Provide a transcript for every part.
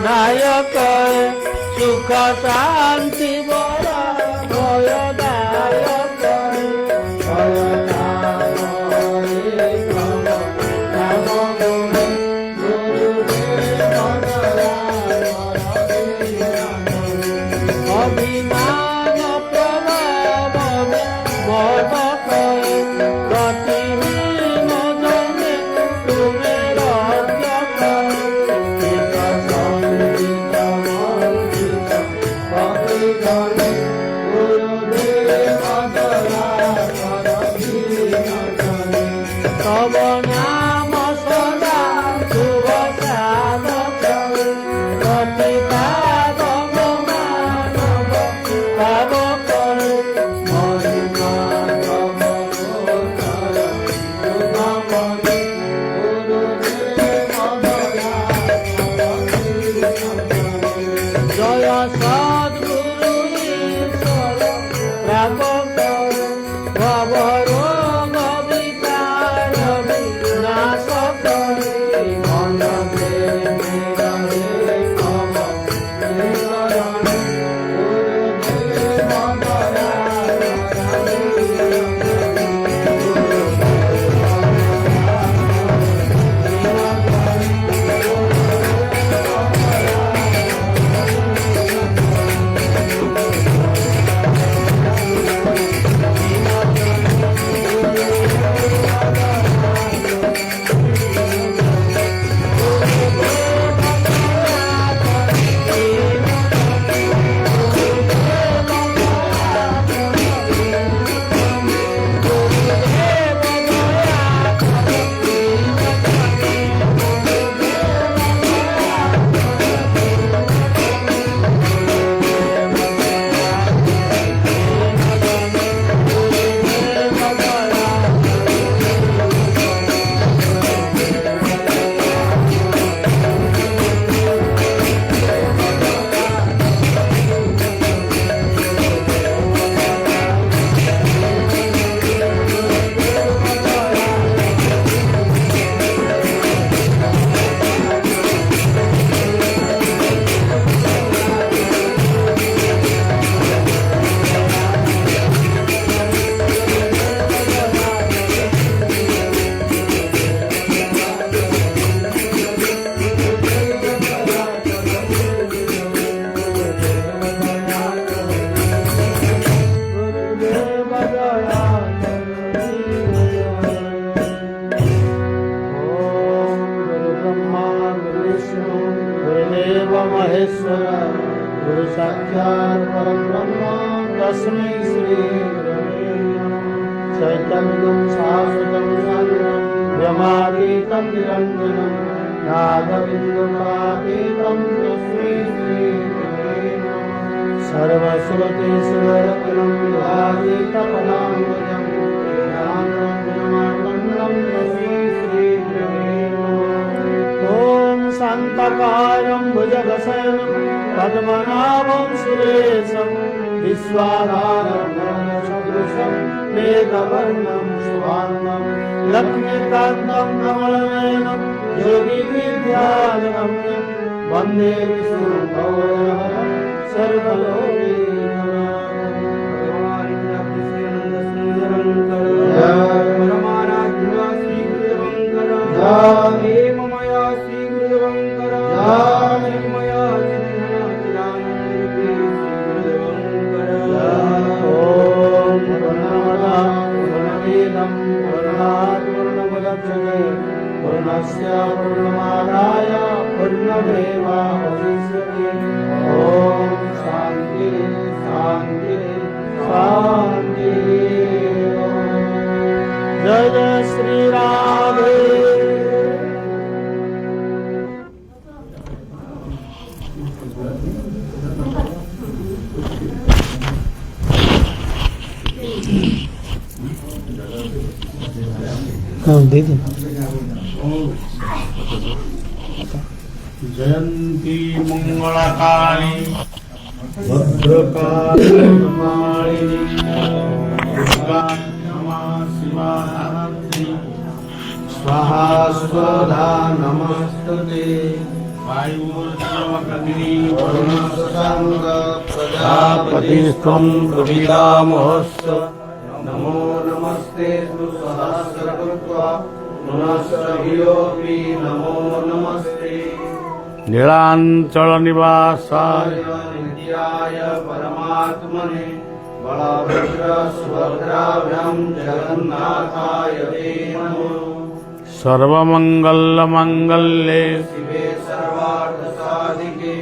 नायक सुख शांति बड़ा भयदायक अभिमान प्रभाव गतिहीन जने तुम्हें तब नाम सदा शुभ साधक प्रतिपाद मानव तब कर जय सद्गुरु ईश्वर प्राप्त भवरो महेश्वर गुरु साक्षात् परब्रह्म तस्मै श्री गुरवे नमः। चैतन्यं शाश्वतं शान्तं ब्रह्मातीतं निरञ्जनं नादबिन्दुपातीतं तस्मै श्री गुरवे नमः। सर्वश्रुतिस्वरत्नं विभाजितपदाम्बुजं वेदान्तगुणमार्तण्डं तस्मै श्री गुरवे नमः। ॐ शान्तकारं भुजगशयनं पद्मनाभं सुरेशं विश्वाधारं सदृशं मेघवर्णं शुभाङ्गं लक्ष्मीकान्तं कमलनयनं योगिविद्याधरं वन्दे विष्णुं भवहरं सर्वलोकैकनाथं। परमाराध्या श्रीगुरुवङ्कर हे ममया श्रीगुरुवङ्कर मया पूर्णस्य पूर्णमादाय पूर्णमेवावशिष्यते। ॐ शान्ति शान्ति शान्ति। जय जय श्री राधे। दीदी जयंती मंगलकाली भद्रकाली दुर्गा नमः शिवा स्वाहा स्वधा नमस्तुते वायुर्जवकग्नि वरुणसंग प्रजापतिस्त्वं प्रपितामहश्च नमो नमस्ते सहस्रकृत्वा पुनश्चयोऽपि नमो नमस्ते नीलांचल निवासाय नित्याय परमात्मने बलभद्र सुभद्राभ्यां जगन्नाथाय ते नमः सर्वमंगल मंगल्ये शिवे सर्वार्थसाधिके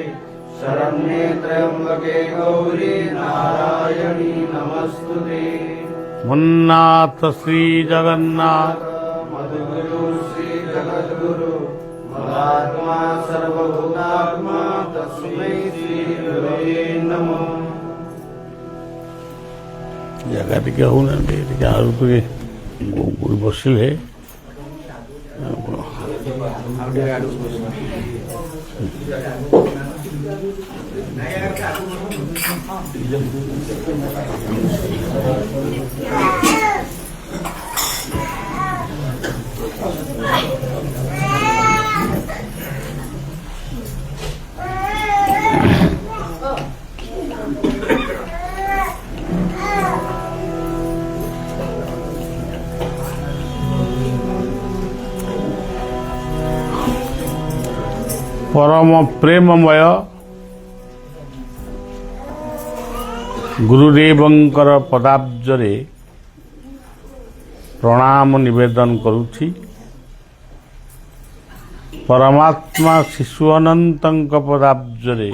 शरण्ये त्र्यंबके गौरी नारायणी नमस्तुते मुन्नाथ श्री जगन्नाथ मधुगुरु श्री जगद्गुरु मदात्मा सर्वभूतात्मा तस्मै श्री गुरवे नमः जगह टिके होउनांती आरु टिके बसिले परम प्रेममय गुरुदेवंकर पदाब्जरे प्रणाम निवेदन करुछि। परमात्मा शिशु अनंतंक पदाब्जरे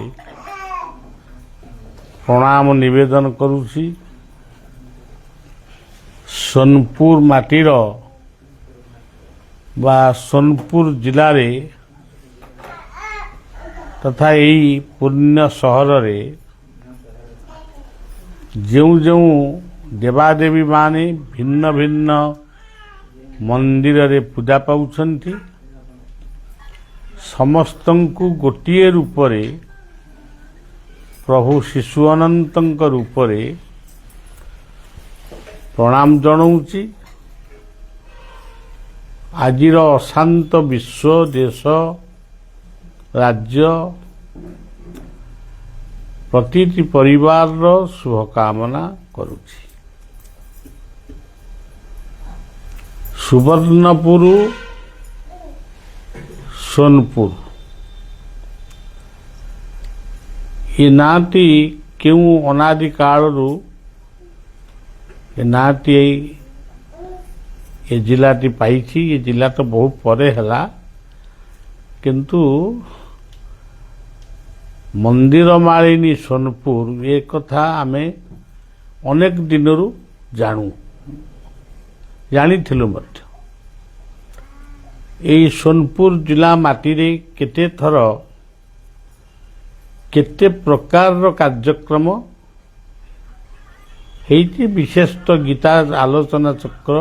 प्रणाम निवेदन करुछि। सोनपुर माटीर बा सोनपुर जिले तथा यही पुण्य सहर रे जो जो देवादेवी माने भिन्न भिन्न मंदिर रे पूजा पाउछंती समस्तंकु गोटिए रूप रे प्रभु शिशु अनंतंक रूप रे प्रणाम जणाऊची। आजिर अशांत विश्व देश राज्य प्रतिटी परिवार शुभकामना करुछि। सुवर्णपुर सोनपुर ये नाटी क्यों अनादि कालरू ये नाटी ये जिलाटी पाइछि। ये जिला तो बहुत परे हला किंतु मंदिर मालिनी सोनपुर ये कथा आमे अनेक दिनरू जानिथिलु मध्य। एई सोनपुर जिला माटी रे केते थर केते प्रकार कार्यक्रम हेइति विशेष तो गीता आलोचना चक्र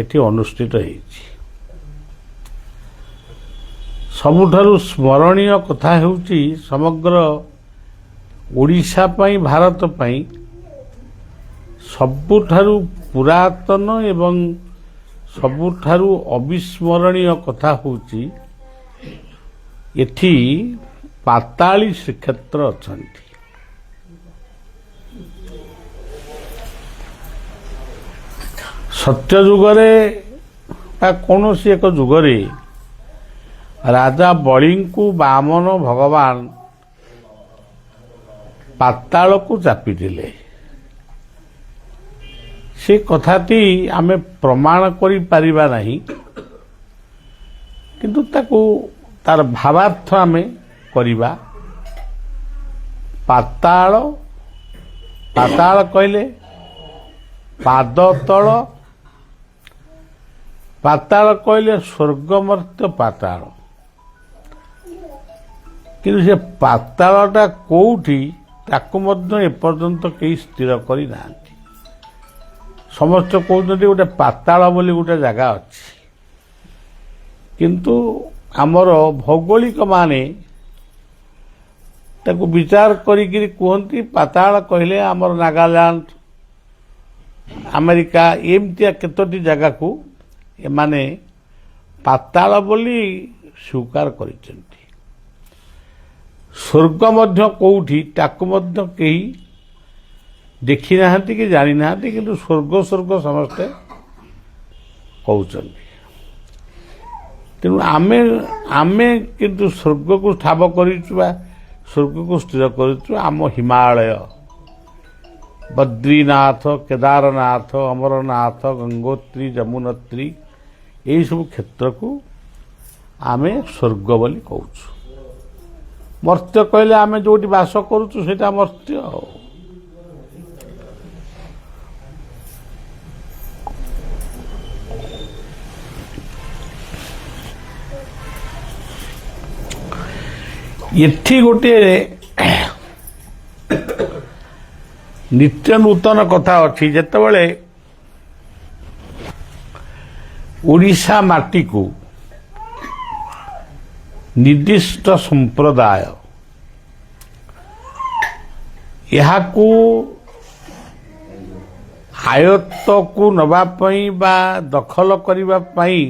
एठी अनुष्ठित हेइछि। सबुठारु स्मरणीय कथा हेउची समग्र ओडिशा पई भारत पई सबुठारु पुरातन एवं सबुठारु अविस्मरणीय कथा होउची एठी पाताली श्रीक्षेत्र अछंती। सत्य जुगरे कौनसी एक जुगरे राजा बलिंकु बामन भगवान पाताल को चापिथिले। से कथाटी आमे प्रमाण करि परिबा नहीं किंतु ताको तार भावार्थ आमे करिबा। पाताल पाताल कहले पाद तल, पाताल कहले स्वर्गमर्त्य पाताल। किंतु से पातालटा कोउठी ताकु मध्य एपर्यंत कई स्थिर करि नांती। ସମସ୍ତେ କହୁଛନ୍ତି ଗୋଟେ ପାତାଳ ବୋଲି ଗୋଟେ ଜାଗା ଅଛି, କିନ୍ତୁ ଆମର ଭୌଗୋଳିକ ମାନେ ତାକୁ ବିଚାର କରିକିରି କୁହନ୍ତି ପାତାଳ କହିଲେ ଆମର ନାଗାଲ୍ୟାଣ୍ଡ, ଆମେରିକା ଏମିତିଆ କେତୋଟି ଜାଗାକୁ ଏମାନେ ପାତାଳ ବୋଲି ସ୍ୱୀକାର କରିଛନ୍ତି। ସ୍ୱର୍ଗ ମଧ୍ୟ କେଉଁଠି ତାକୁ ମଧ୍ୟ କେହି ଦେଖି ନାହାନ୍ତି କି ଜାଣିନାହାନ୍ତି, କିନ୍ତୁ ସ୍ୱର୍ଗ ସ୍ୱର୍ଗ ସମସ୍ତେ କହୁଛନ୍ତି। ତେଣୁ ଆମେ କିନ୍ତୁ ସ୍ୱର୍ଗକୁ ଠାବ କରିଛୁ ବା ସ୍ୱର୍ଗକୁ ସ୍ଥିର କରିଛୁ ଆମ ହିମାଳୟ, ବଦ୍ରୀନାଥ, କେଦାରନାଥ, ଅମରନାଥ, ଗଙ୍ଗୋତ୍ରୀ, ଯମୁନୋତ୍ରୀ ଏହିସବୁ କ୍ଷେତ୍ରକୁ ଆମେ ସ୍ୱର୍ଗ ବୋଲି କହୁଛୁ। ମର୍ତ୍ତ୍ୟ କହିଲେ ଆମେ ଯେଉଁଠି ବାସ କରୁଛୁ ସେଇଟା ମର୍ତ୍ତ୍ୟ ଆଉ। ଏଠି ଗୋଟିଏ ନିତ୍ୟ ନୂତନ କଥା ଅଛି। ଯେତେବେଳେ ଓଡ଼ିଶା ମାଟିକୁ ନିର୍ଦ୍ଦିଷ୍ଟ ସମ୍ପ୍ରଦାୟ ଏହାକୁ ଆୟତ୍ତକୁ ନେବା ପାଇଁ ବା ଦଖଲ କରିବା ପାଇଁ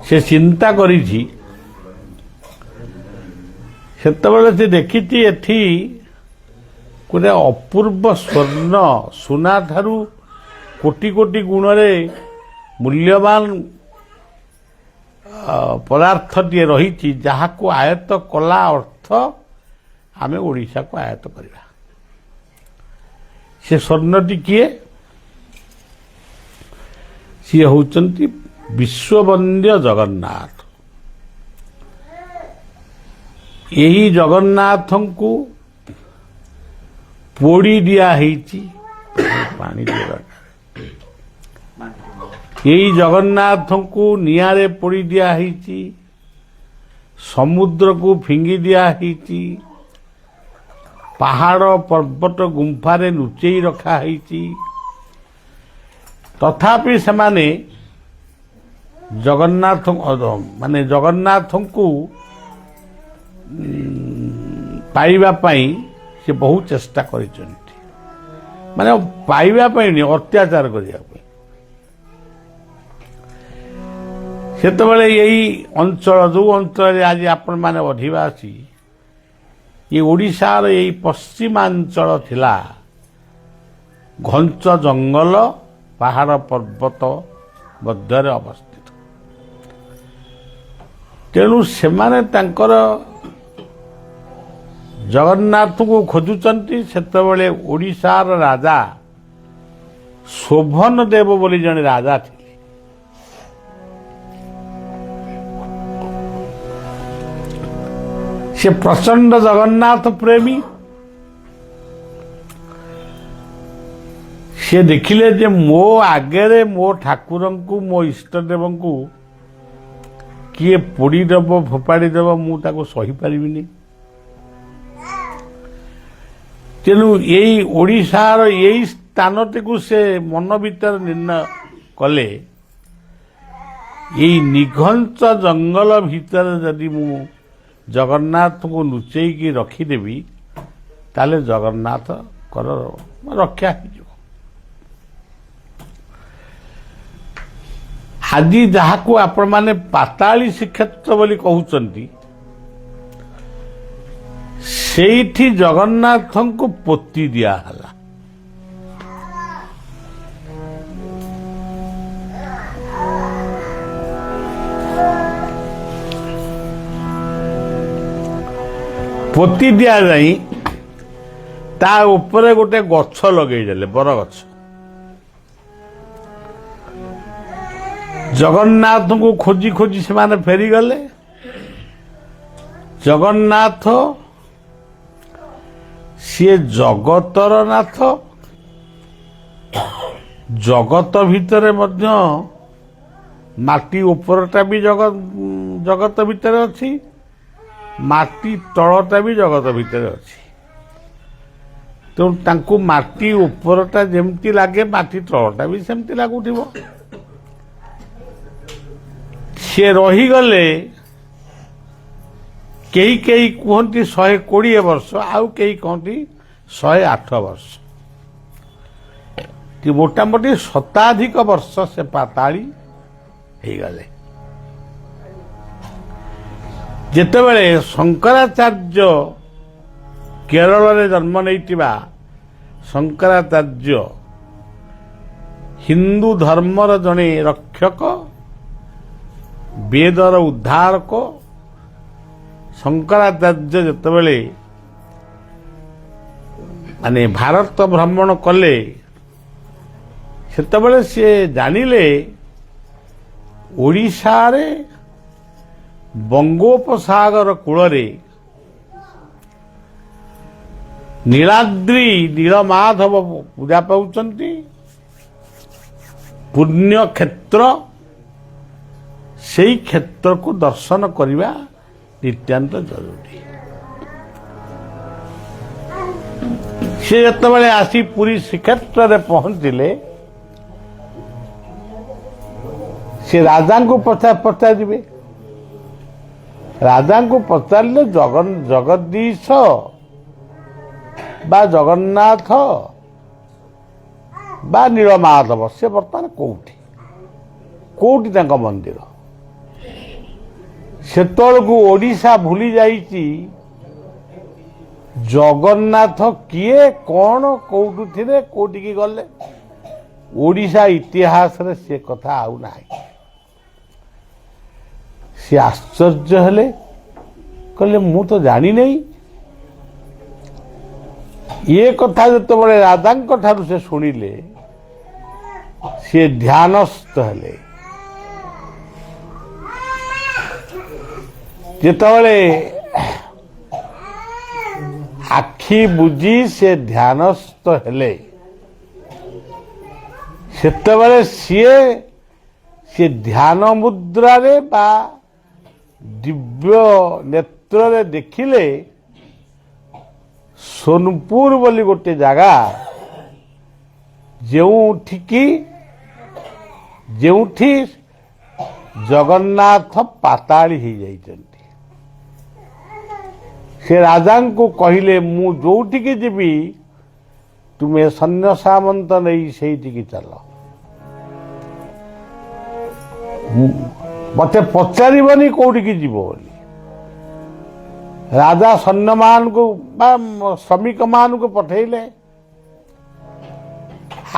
ସେ ଚିନ୍ତା କରିଛି, ସେତେବେଳେ ସେ ଦେଖିଛି ଏଠି ଗୋଟେ ଅପୂର୍ବ ସ୍ୱର୍ଣ୍ଣ ସୁନାଠାରୁ କୋଟି କୋଟି ଗୁଣରେ ମୂଲ୍ୟବାନ ପଦାର୍ଥଟିଏ ରହିଛି, ଯାହାକୁ ଆୟତ୍ତ କଲା ଅର୍ଥ ଆମେ ଓଡ଼ିଶାକୁ ଆୟତ୍ତ କରିବା। ସେ ସ୍ୱର୍ଣ୍ଣଟି କିଏ? ସିଏ ହେଉଛନ୍ତି ବିଶ୍ୱବନ୍ଦ୍ୟ ଜଗନ୍ନାଥ। ଏହି ଜଗନ୍ନାଥଙ୍କୁ ପୋଡ଼ି ଦିଆହେଇଛି, ପାଣି ଦିଆ। ଏହି ଜଗନ୍ନାଥଙ୍କୁ ନିଆଁରେ ପୋଡ଼ି ଦିଆହେଇଛି, ସମୁଦ୍ରକୁ ଫିଙ୍ଗି ଦିଆହେଇଛି, ପାହାଡ଼ ପର୍ବତ ଗୁମ୍ଫାରେ ଲୁଚେଇ ରଖାହେଇଛି। ତଥାପି ସେମାନେ ଜଗନ୍ନାଥଙ୍କୁ ପାଇବା ପାଇଁ ସେ ବହୁ ଚେଷ୍ଟା କରିଛନ୍ତି, ମାନେ ପାଇବା ପାଇଁ ନୁହେଁ, ଅତ୍ୟାଚାର କରିବା ପାଇଁ। ସେତେବେଳେ ଏଇ ଅଞ୍ଚଳ, ଯେଉଁ ଅଞ୍ଚଳରେ ଆଜି ଆପଣମାନେ ଅଧିବାସୀ, ଏ ଓଡ଼ିଶାର ଏଇ ପଶ୍ଚିମାଞ୍ଚଳ ଥିଲା ଘଞ୍ଚ ଜଙ୍ଗଲ, ପାହାଡ଼ ପର୍ବତ ମଧ୍ୟରେ ଅବସ୍ଥିତ। ତେଣୁ ସେମାନେ ତାଙ୍କର ଜଗନ୍ନାଥଙ୍କୁ ଖୋଜୁଛନ୍ତି। ସେତେବେଳେ ଓଡ଼ିଶାର ରାଜା ଶୋଭନ ଦେବ ବୋଲି ଜଣେ ରାଜା ଥିଲେ। ସେ ପ୍ରଚଣ୍ଡ ଜଗନ୍ନାଥ ପ୍ରେମୀ। ସେ ଦେଖିଲେ ଯେ ମୋ ଆଗରେ ମୋ ଠାକୁରଙ୍କୁ, ମୋ ଇଷ୍ଟଦେବଙ୍କୁ କିଏ ପୋଡ଼ିଦେବ, ଫୋପାଡ଼ି ଦେବ, ମୁଁ ତାକୁ ସହିପାରିବିନି। ତେଣୁ ଏଇ ଓଡ଼ିଶାର ଏଇ ସ୍ଥାନଟିକୁ ସେ ମନ ଭିତରେ ନିର୍ଣ୍ଣୟ କଲେ, ଏଇ ନିଘଞ୍ଚ ଜଙ୍ଗଲ ଭିତରେ ଯଦି ମୁଁ ଜଗନ୍ନାଥଙ୍କୁ ଲୁଚେଇକି ରଖିଦେବି, ତାହେଲେ ଜଗନ୍ନାଥଙ୍କର ରକ୍ଷା ହେଇଯିବ। ଆଜି ଯାହାକୁ ଆପଣମାନେ ପାତାଳୀ ଶ୍ରୀକ୍ଷେତ୍ର ବୋଲି କହୁଛନ୍ତି, ସେଇଠି ଜଗନ୍ନାଥଙ୍କୁ ପୋତି ଦିଆହେଲା। ପୋତି ଦିଆଯାଇ ତା ଉପରେ ଗୋଟେ ଗଛ ଲଗେଇଦେଲେ, ବରଗଛ। ଜଗନ୍ନାଥଙ୍କୁ ଖୋଜି ଖୋଜି ସେମାନେ ଫେରିଗଲେ। ଜଗନ୍ନାଥ ସିଏ ଜଗତର ନାଥ, ଜଗତ ଭିତରେ ମଧ୍ୟ ମାଟି ଉପରଟା ବି ଜଗତ ଭିତରେ ଅଛି, ମାଟି ତଳଟା ବି ଜଗତ ଭିତରେ ଅଛି। ତେଣୁ ତାଙ୍କୁ ମାଟି ଉପରଟା ଯେମିତି ଲାଗେ ମାଟି ତଳଟା ବି ସେମିତି ଲାଗୁଥିବ। ସେ ରହିଗଲେ କେହି କେହି କୁହନ୍ତି 120 ବର୍ଷ, ଆଉ କେହି କହନ୍ତି 108 ବର୍ଷ। ମୋଟାମୋଟି ଶତାଧିକ ବର୍ଷ ସେ ପାତାଳି ହେଇଗଲେ। ଯେତେବେଳେ ଶଙ୍କରାଚାର୍ଯ୍ୟ କେରଳରେ ଜନ୍ମ ନେଇଥିବା ଶଙ୍କରାଚାର୍ଯ୍ୟ ହିନ୍ଦୁ ଧର୍ମର ଜଣେ ରକ୍ଷକ, ବେଦର ଉଦ୍ଧାରକ, ଶଙ୍କରାଚାର୍ଯ୍ୟ ଯେତେବେଳେ ମାନେ ଭାରତ ଭ୍ରମଣ କଲେ, ସେତେବେଳେ ସେ ଜାଣିଲେ ଓଡ଼ିଶାରେ ବଙ୍ଗୋପସାଗର କୂଳରେ ନୀଳାଦ୍ରି ନୀଳମାଧବ ପୂଜା ପାଉଛନ୍ତି, ପୁଣ୍ୟକ୍ଷେତ୍ର, ସେଇ କ୍ଷେତ୍ରକୁ ଦର୍ଶନ କରିବା ନିତ୍ୟାନ୍ତ ଜରୁରୀ। ସେ ଯେତେବେଳେ ଆସି ପୁରୀ ଶ୍ରୀକ୍ଷେତ୍ରରେ ପହଞ୍ଚିଲେ, ସେ ରାଜାଙ୍କୁ ପଚାରିବେ। ରାଜାଙ୍କୁ ପଚାରିଲେ ଜଗଦୀଶ ବା ଜଗନ୍ନାଥ ବା ନୀଳମାଧବ ସେ ବର୍ତ୍ତମାନ କୋଉଠି ତାଙ୍କ ମନ୍ଦିର? ସେତେବେଳକୁ ଓଡ଼ିଶା ଭୁଲି ଯାଇଛି ଜଗନ୍ନାଥ କିଏ, କ'ଣ, କୋଉଠୁ ଥିଲେ, କୋଉଠିକି ଗଲେ। ଓଡ଼ିଶା ଇତିହାସରେ ସେ କଥା ଆଉ ନାହିଁ। ସେ ଆଶ୍ଚର୍ଯ୍ୟ ହେଲେ, କହିଲେ ମୁଁ ତ ଜାଣିନେଇ। ଏ କଥା ଯେତେବେଳେ ରାଜାଙ୍କ ଠାରୁ ସେ ଶୁଣିଲେ, ସେ ଧ୍ୟାନସ୍ଥ ହେଲେ। ଯେତେବେଳେ ଆଖି ବୁଜି ସେ ଧ୍ୟାନସ୍ଥ ହେଲେ, ସେତେବେଳେ ସେ ଧ୍ୟାନ ମୁଦ୍ରାରେ ବା ଦିବ୍ୟ ନେତ୍ରରେ ଦେଖିଲେ ସୋନପୁର ବୋଲି ଗୋଟେ ଜାଗା, ଯେଉଁଠି ଜଗନ୍ନାଥ ପାତାଳି ହେଇଯାଇଛନ୍ତି। ସେ ରାଜାଙ୍କୁ କହିଲେ, ମୁଁ ଯୋଉଠିକି ଯିବି ତୁମେ ସୈନ୍ୟ ସାମନ୍ତ ନେଇ ସେଇଠିକି ଚାଲ, ମତେ ପଚାରିବନି କୋଉଠିକି ଯିବ ବୋଲି। ରାଜା ସୈନ୍ୟମାନଙ୍କୁ ବା ଶ୍ରମିକ ମାନଙ୍କୁ ପଠେଇଲେ।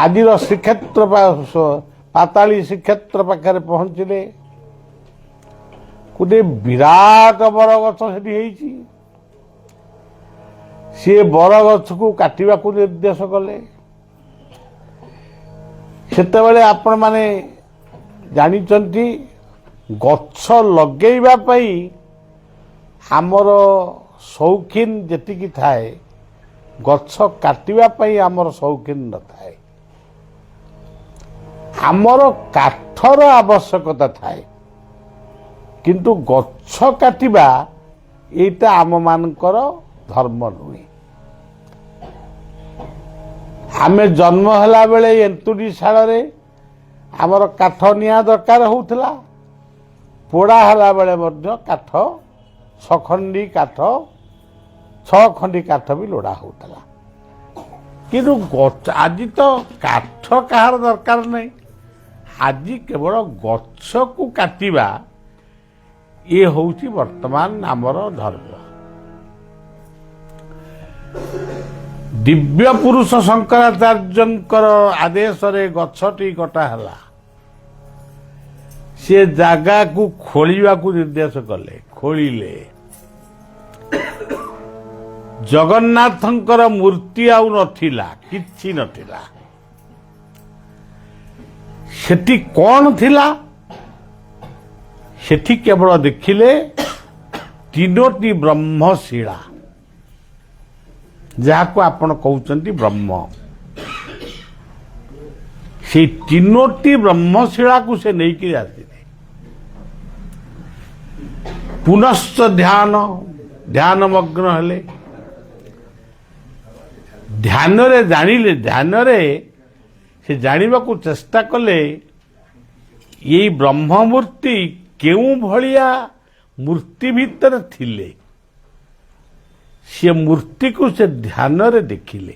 ଆଜିର ଶ୍ରୀକ୍ଷେତ୍ର ପାତାଳି ଶ୍ରୀକ୍ଷେତ୍ର ପାଖରେ ପହଞ୍ଚିଲେ। ଗୋଟେ ବିରାଟ ବରଗଛ ସେଠି ହେଇଛି। ସିଏ ବରଗଛକୁ କାଟିବାକୁ ନିର୍ଦ୍ଦେଶ କଲେ। ସେତେବେଳେ ଆପଣମାନେ ଜାଣିଛନ୍ତି ଗଛ ଲଗେଇବା ପାଇଁ ଆମର ସୌଖିନ ଯେତିକି ଥାଏ, ଗଛ କାଟିବା ପାଇଁ ଆମର ସୌଖିନ ନଥାଏ। ଆମର କାଠର ଆବଶ୍ୟକତା ଥାଏ, କିନ୍ତୁ ଗଛ କାଟିବା ଏଇଟା ଆମମାନଙ୍କର ଧର୍ମ ନୁହେଁ। ଆମେ ଜନ୍ମ ହେଲା ବେଳେ ଏନ୍ତୁଡ଼ିଶାଳରେ ଆମର କାଠ ନିଆଁ ଦରକାର ହେଉଥିଲା। ପୋଡ଼ା ହେଲା ବେଳେ ମଧ୍ୟ କାଠ, 6 ଖଣ୍ଡି କାଠ ବି ଲୋଡ଼ା ହେଉଥିଲା। କିନ୍ତୁ ଆଜି ତ କାଠ କାହାର ଦରକାର ନାହିଁ। ଆଜି କେବଳ ଗଛକୁ କାଟିବା ଇଏ ହେଉଛି ବର୍ତ୍ତମାନ ଆମର ଧର୍ମ। ଦିବ୍ୟ ପୁରୁଷ ଶଙ୍କରାଚାର୍ଯ୍ୟଙ୍କର ଆଦେଶରେ ଗଛଟି କଟା ହେଲା। ସେ ଜାଗାକୁ ଖୋଳିବାକୁ ନିର୍ଦ୍ଦେଶ କଲେ। ଖୋଳିଲେ, ଜଗନ୍ନାଥଙ୍କର ମୂର୍ତ୍ତି ଆଉ ନଥିଲା, କିଛି ନଥିଲା। ସେଠି କ'ଣ ଥିଲା? ସେଠି କେବଳ ଦେଖିଲେ 3ଟି ବ୍ରହ୍ମଶିଳା, ଯାହାକୁ ଆପଣ କହୁଛନ୍ତି ବ୍ରହ୍ମ। ସେଇ 3ଟି ବ୍ରହ୍ମଶିଳାକୁ ସେ ନେଇକି ଆସିଲେ। ପୁନଶ୍ଚ ଧ୍ୟାନମଗ୍ନ ହେଲେ। ଧ୍ୟାନରେ ଜାଣିଲେ, ଧ୍ୟାନରେ ସେ ଜାଣିବାକୁ ଚେଷ୍ଟା କଲେ ଏଇ ବ୍ରହ୍ମମୂର୍ତ୍ତି କେଉଁ ଭଳିଆ ମୂର୍ତ୍ତି ଭିତରେ ଥିଲେ। ସେ ମୂର୍ତ୍ତିକୁ ସେ ଧ୍ୟାନରେ ଦେଖିଲେ।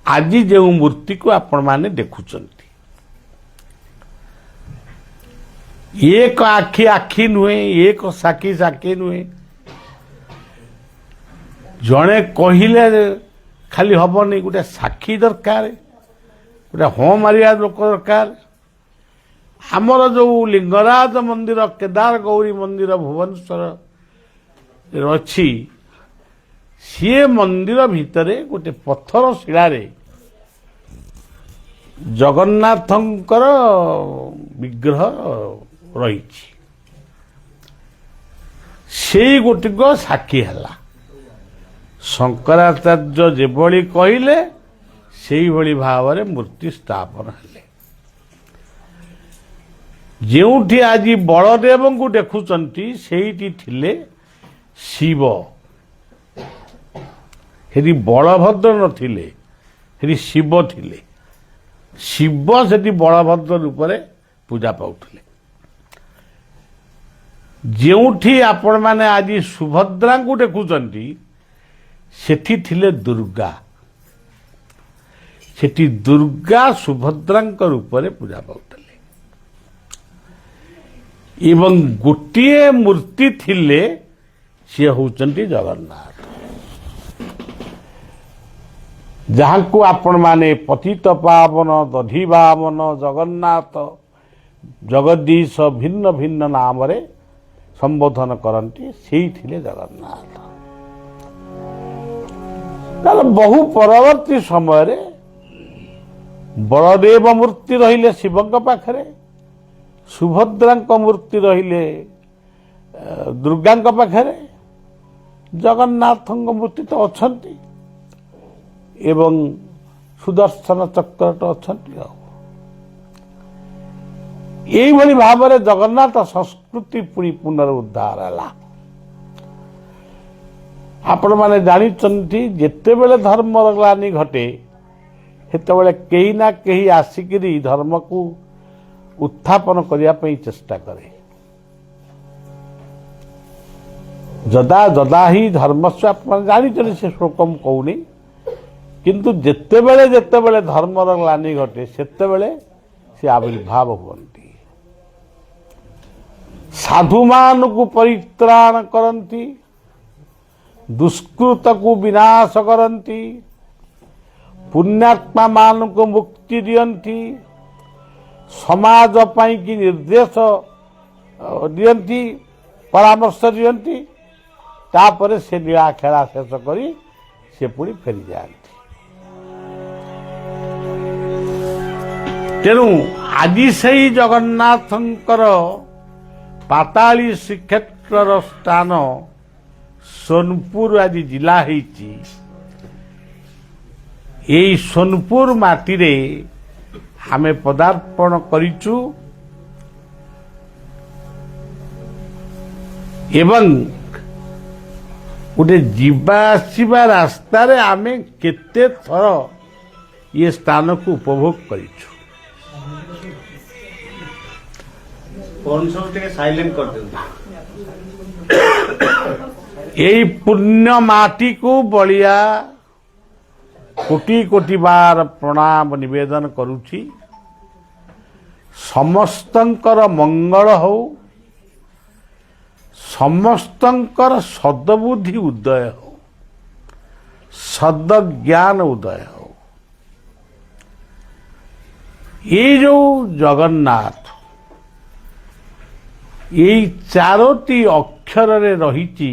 ଆଜି ଯେଉଁ ମୂର୍ତ୍ତିକୁ ଆପଣମାନେ ଦେଖୁଛନ୍ତି, ଏକ ଆଖି ଆଖି ନୁହେଁ, ଏକ ସାକ୍ଷୀ ସାକ୍ଷୀ ନୁହେଁ। ଜଣେ କହିଲେ ଖାଲି ହବନି, ଗୋଟେ ସାକ୍ଷୀ ଦରକାର, ଗୋଟେ ହଁ ମାରିବା ଲୋକ ଦରକାର। ଆମର ଯେଉଁ ଲିଙ୍ଗରାଜ ମନ୍ଦିର, କେଦାର ଗୌରୀ ମନ୍ଦିର ଭୁବନେଶ୍ୱର ଅଛି, ସିଏ ମନ୍ଦିର ଭିତରେ ଗୋଟେ ପଥର ଶିଳାରେ ଜଗନ୍ନାଥଙ୍କର ବିଗ୍ରହ ରହିଛି। ସେଇ ଗୋଟିକ ସାକ୍ଷୀ ହେଲା। ଶଙ୍କରାଚାର୍ଯ୍ୟ ଯେଭଳି କହିଲେ ସେଇଭଳି ଭାବରେ ମୂର୍ତ୍ତି ସ୍ଥାପନ ହେଲେ। ଯେଉଁଠି ଆଜି ବଳଦେବଙ୍କୁ ଦେଖୁଛନ୍ତି ସେଇଠି ଥିଲେ ଶିବ। ସେଠି ବଳଭଦ୍ର ନଥିଲେ, ସେଠି ଶିବ ଥିଲେ। ଶିବ ସେଠି ବଳଭଦ୍ର ରୂପରେ ପୂଜା ପାଉଥିଲେ। ଯେଉଁଠି ଆପଣମାନେ ଆଜି ସୁଭଦ୍ରାଙ୍କୁ ଦେଖୁଛନ୍ତି ସେଠି ଥିଲେ ଦୁର୍ଗା। ସେଠି ଦୁର୍ଗା ସୁଭଦ୍ରାଙ୍କ ରୂପରେ ପୂଜା ପାଉଥିଲେ। ଏବଂ ଗୋଟିଏ ମୂର୍ତ୍ତି ଥିଲେ, ସିଏ ହେଉଛନ୍ତି ଜଗନ୍ନାଥ, ଯାହାଙ୍କୁ ଆପଣମାନେ ପତିତ ପାବନ, ଦଧିବାମନ, ଜଗନ୍ନାଥ, ଜଗଦୀଶ ଭିନ୍ନ ଭିନ୍ନ ନାମରେ ସମ୍ବୋଧନ କରନ୍ତି। ସେଇ ଥିଲେ ଜଗନ୍ନାଥ। ତାହେଲେ ବହୁ ପରବର୍ତ୍ତୀ ସମୟରେ ବଳଦେବ ମୂର୍ତ୍ତି ରହିଲେ ଶିବଙ୍କ ପାଖରେ, ସୁଭଦ୍ରାଙ୍କ ମୂର୍ତ୍ତି ରହିଲେ ଦୁର୍ଗାଙ୍କ ପାଖରେ, ଜଗନ୍ନାଥଙ୍କ ମୂର୍ତ୍ତି ତ ଅଛନ୍ତି ଏବଂ ସୁଦର୍ଶନ ଚକ୍ରଟ ଅଛନ୍ତି। ଆଉ ଏଇଭଳି ଭାବରେ ଜଗନ୍ନାଥ ସଂସ୍କୃତି ପୁଣି ପୁନରୁଦ୍ଧାର ହେଲା। ଆପଣମାନେ ଜାଣିଛନ୍ତି, ଯେତେବେଳେ ଧର୍ମର ଗ୍ଲାନି ଘଟେ ସେତେବେଳେ କେହି ନା କେହି ଆସିକିରି ଧର୍ମକୁ ଉତ୍ଥାପନ କରିବା ପାଇଁ ଚେଷ୍ଟା କରେ। ଯଦା ଯଦା ହିଁ ଧର୍ମସ୍ୟ, ଆପଣ ଜାଣିଛନ୍ତି ସେ ଶ୍ଲୋକ ମୁଁ କହୁନି, କିନ୍ତୁ ଯେତେବେଳେ ଯେତେବେଳେ ଧର୍ମର ଗ୍ଲାନି ଘଟେ ସେତେବେଳେ ସେ ଆବିର୍ଭାବ ହୁଅନ୍ତି। ସାଧୁମାନଙ୍କୁ ପରିତ୍ରାଣ କରନ୍ତି, ଦୁଷ୍କୃତକୁ ବିନାଶ କରନ୍ତି, ପୁଣ୍ୟାତ୍ମା ମାନଙ୍କୁ ମୁକ୍ତି ଦିଅନ୍ତି, ସମାଜ ପାଇଁକି ନିର୍ଦ୍ଦେଶ ଦିଅନ୍ତି, ପରାମର୍ଶ ଦିଅନ୍ତି। ତାପରେ ସେ ଲୀଳା ଖେଳା ଶେଷ କରି ସେ ପୁଣି ଫେରିଯାଆନ୍ତି। ତେଣୁ ଆଜି ସେହି ଜଗନ୍ନାଥଙ୍କର ପାତାଳୀ ଶ୍ରୀକ୍ଷେତ୍ରର ସ୍ଥାନ ସୋନପୁର ଆଜି ଜିଲ୍ଲା ହେଇଛି। ଏଇ ସୋନପୁର ମାଟିରେ ଆମେ ପଦାର୍ପଣ କରିଛୁ ଏବଂ ଗୋଟେ ଯିବା ଆସିବା ରାସ୍ତାରେ ଆମେ କେତେ ଥର ଏ ସ୍ଥାନକୁ ଉପଭୋଗ କରିଛୁ। এই পুণ্য মাটিକୁ বଳିଆ କୋଟି କୋଟି ବାର ପ୍ରଣାମ ନିବେଦନ କରୁଛି। ସମସ୍ତଙ୍କର ମଙ୍ଗଳ ହଉ, ସମସ୍ତଙ୍କର ସଦବୁଦ୍ଧି ଉଦୟ ହଉ, ସଦଜ୍ଞାନ ଉଦୟ ହଉ। ଏଇ ଯୋଉ ଜଗନ୍ନାଥ, ଏଇ ଚାରୋଟି ଅକ୍ଷରରେ ରହିଛି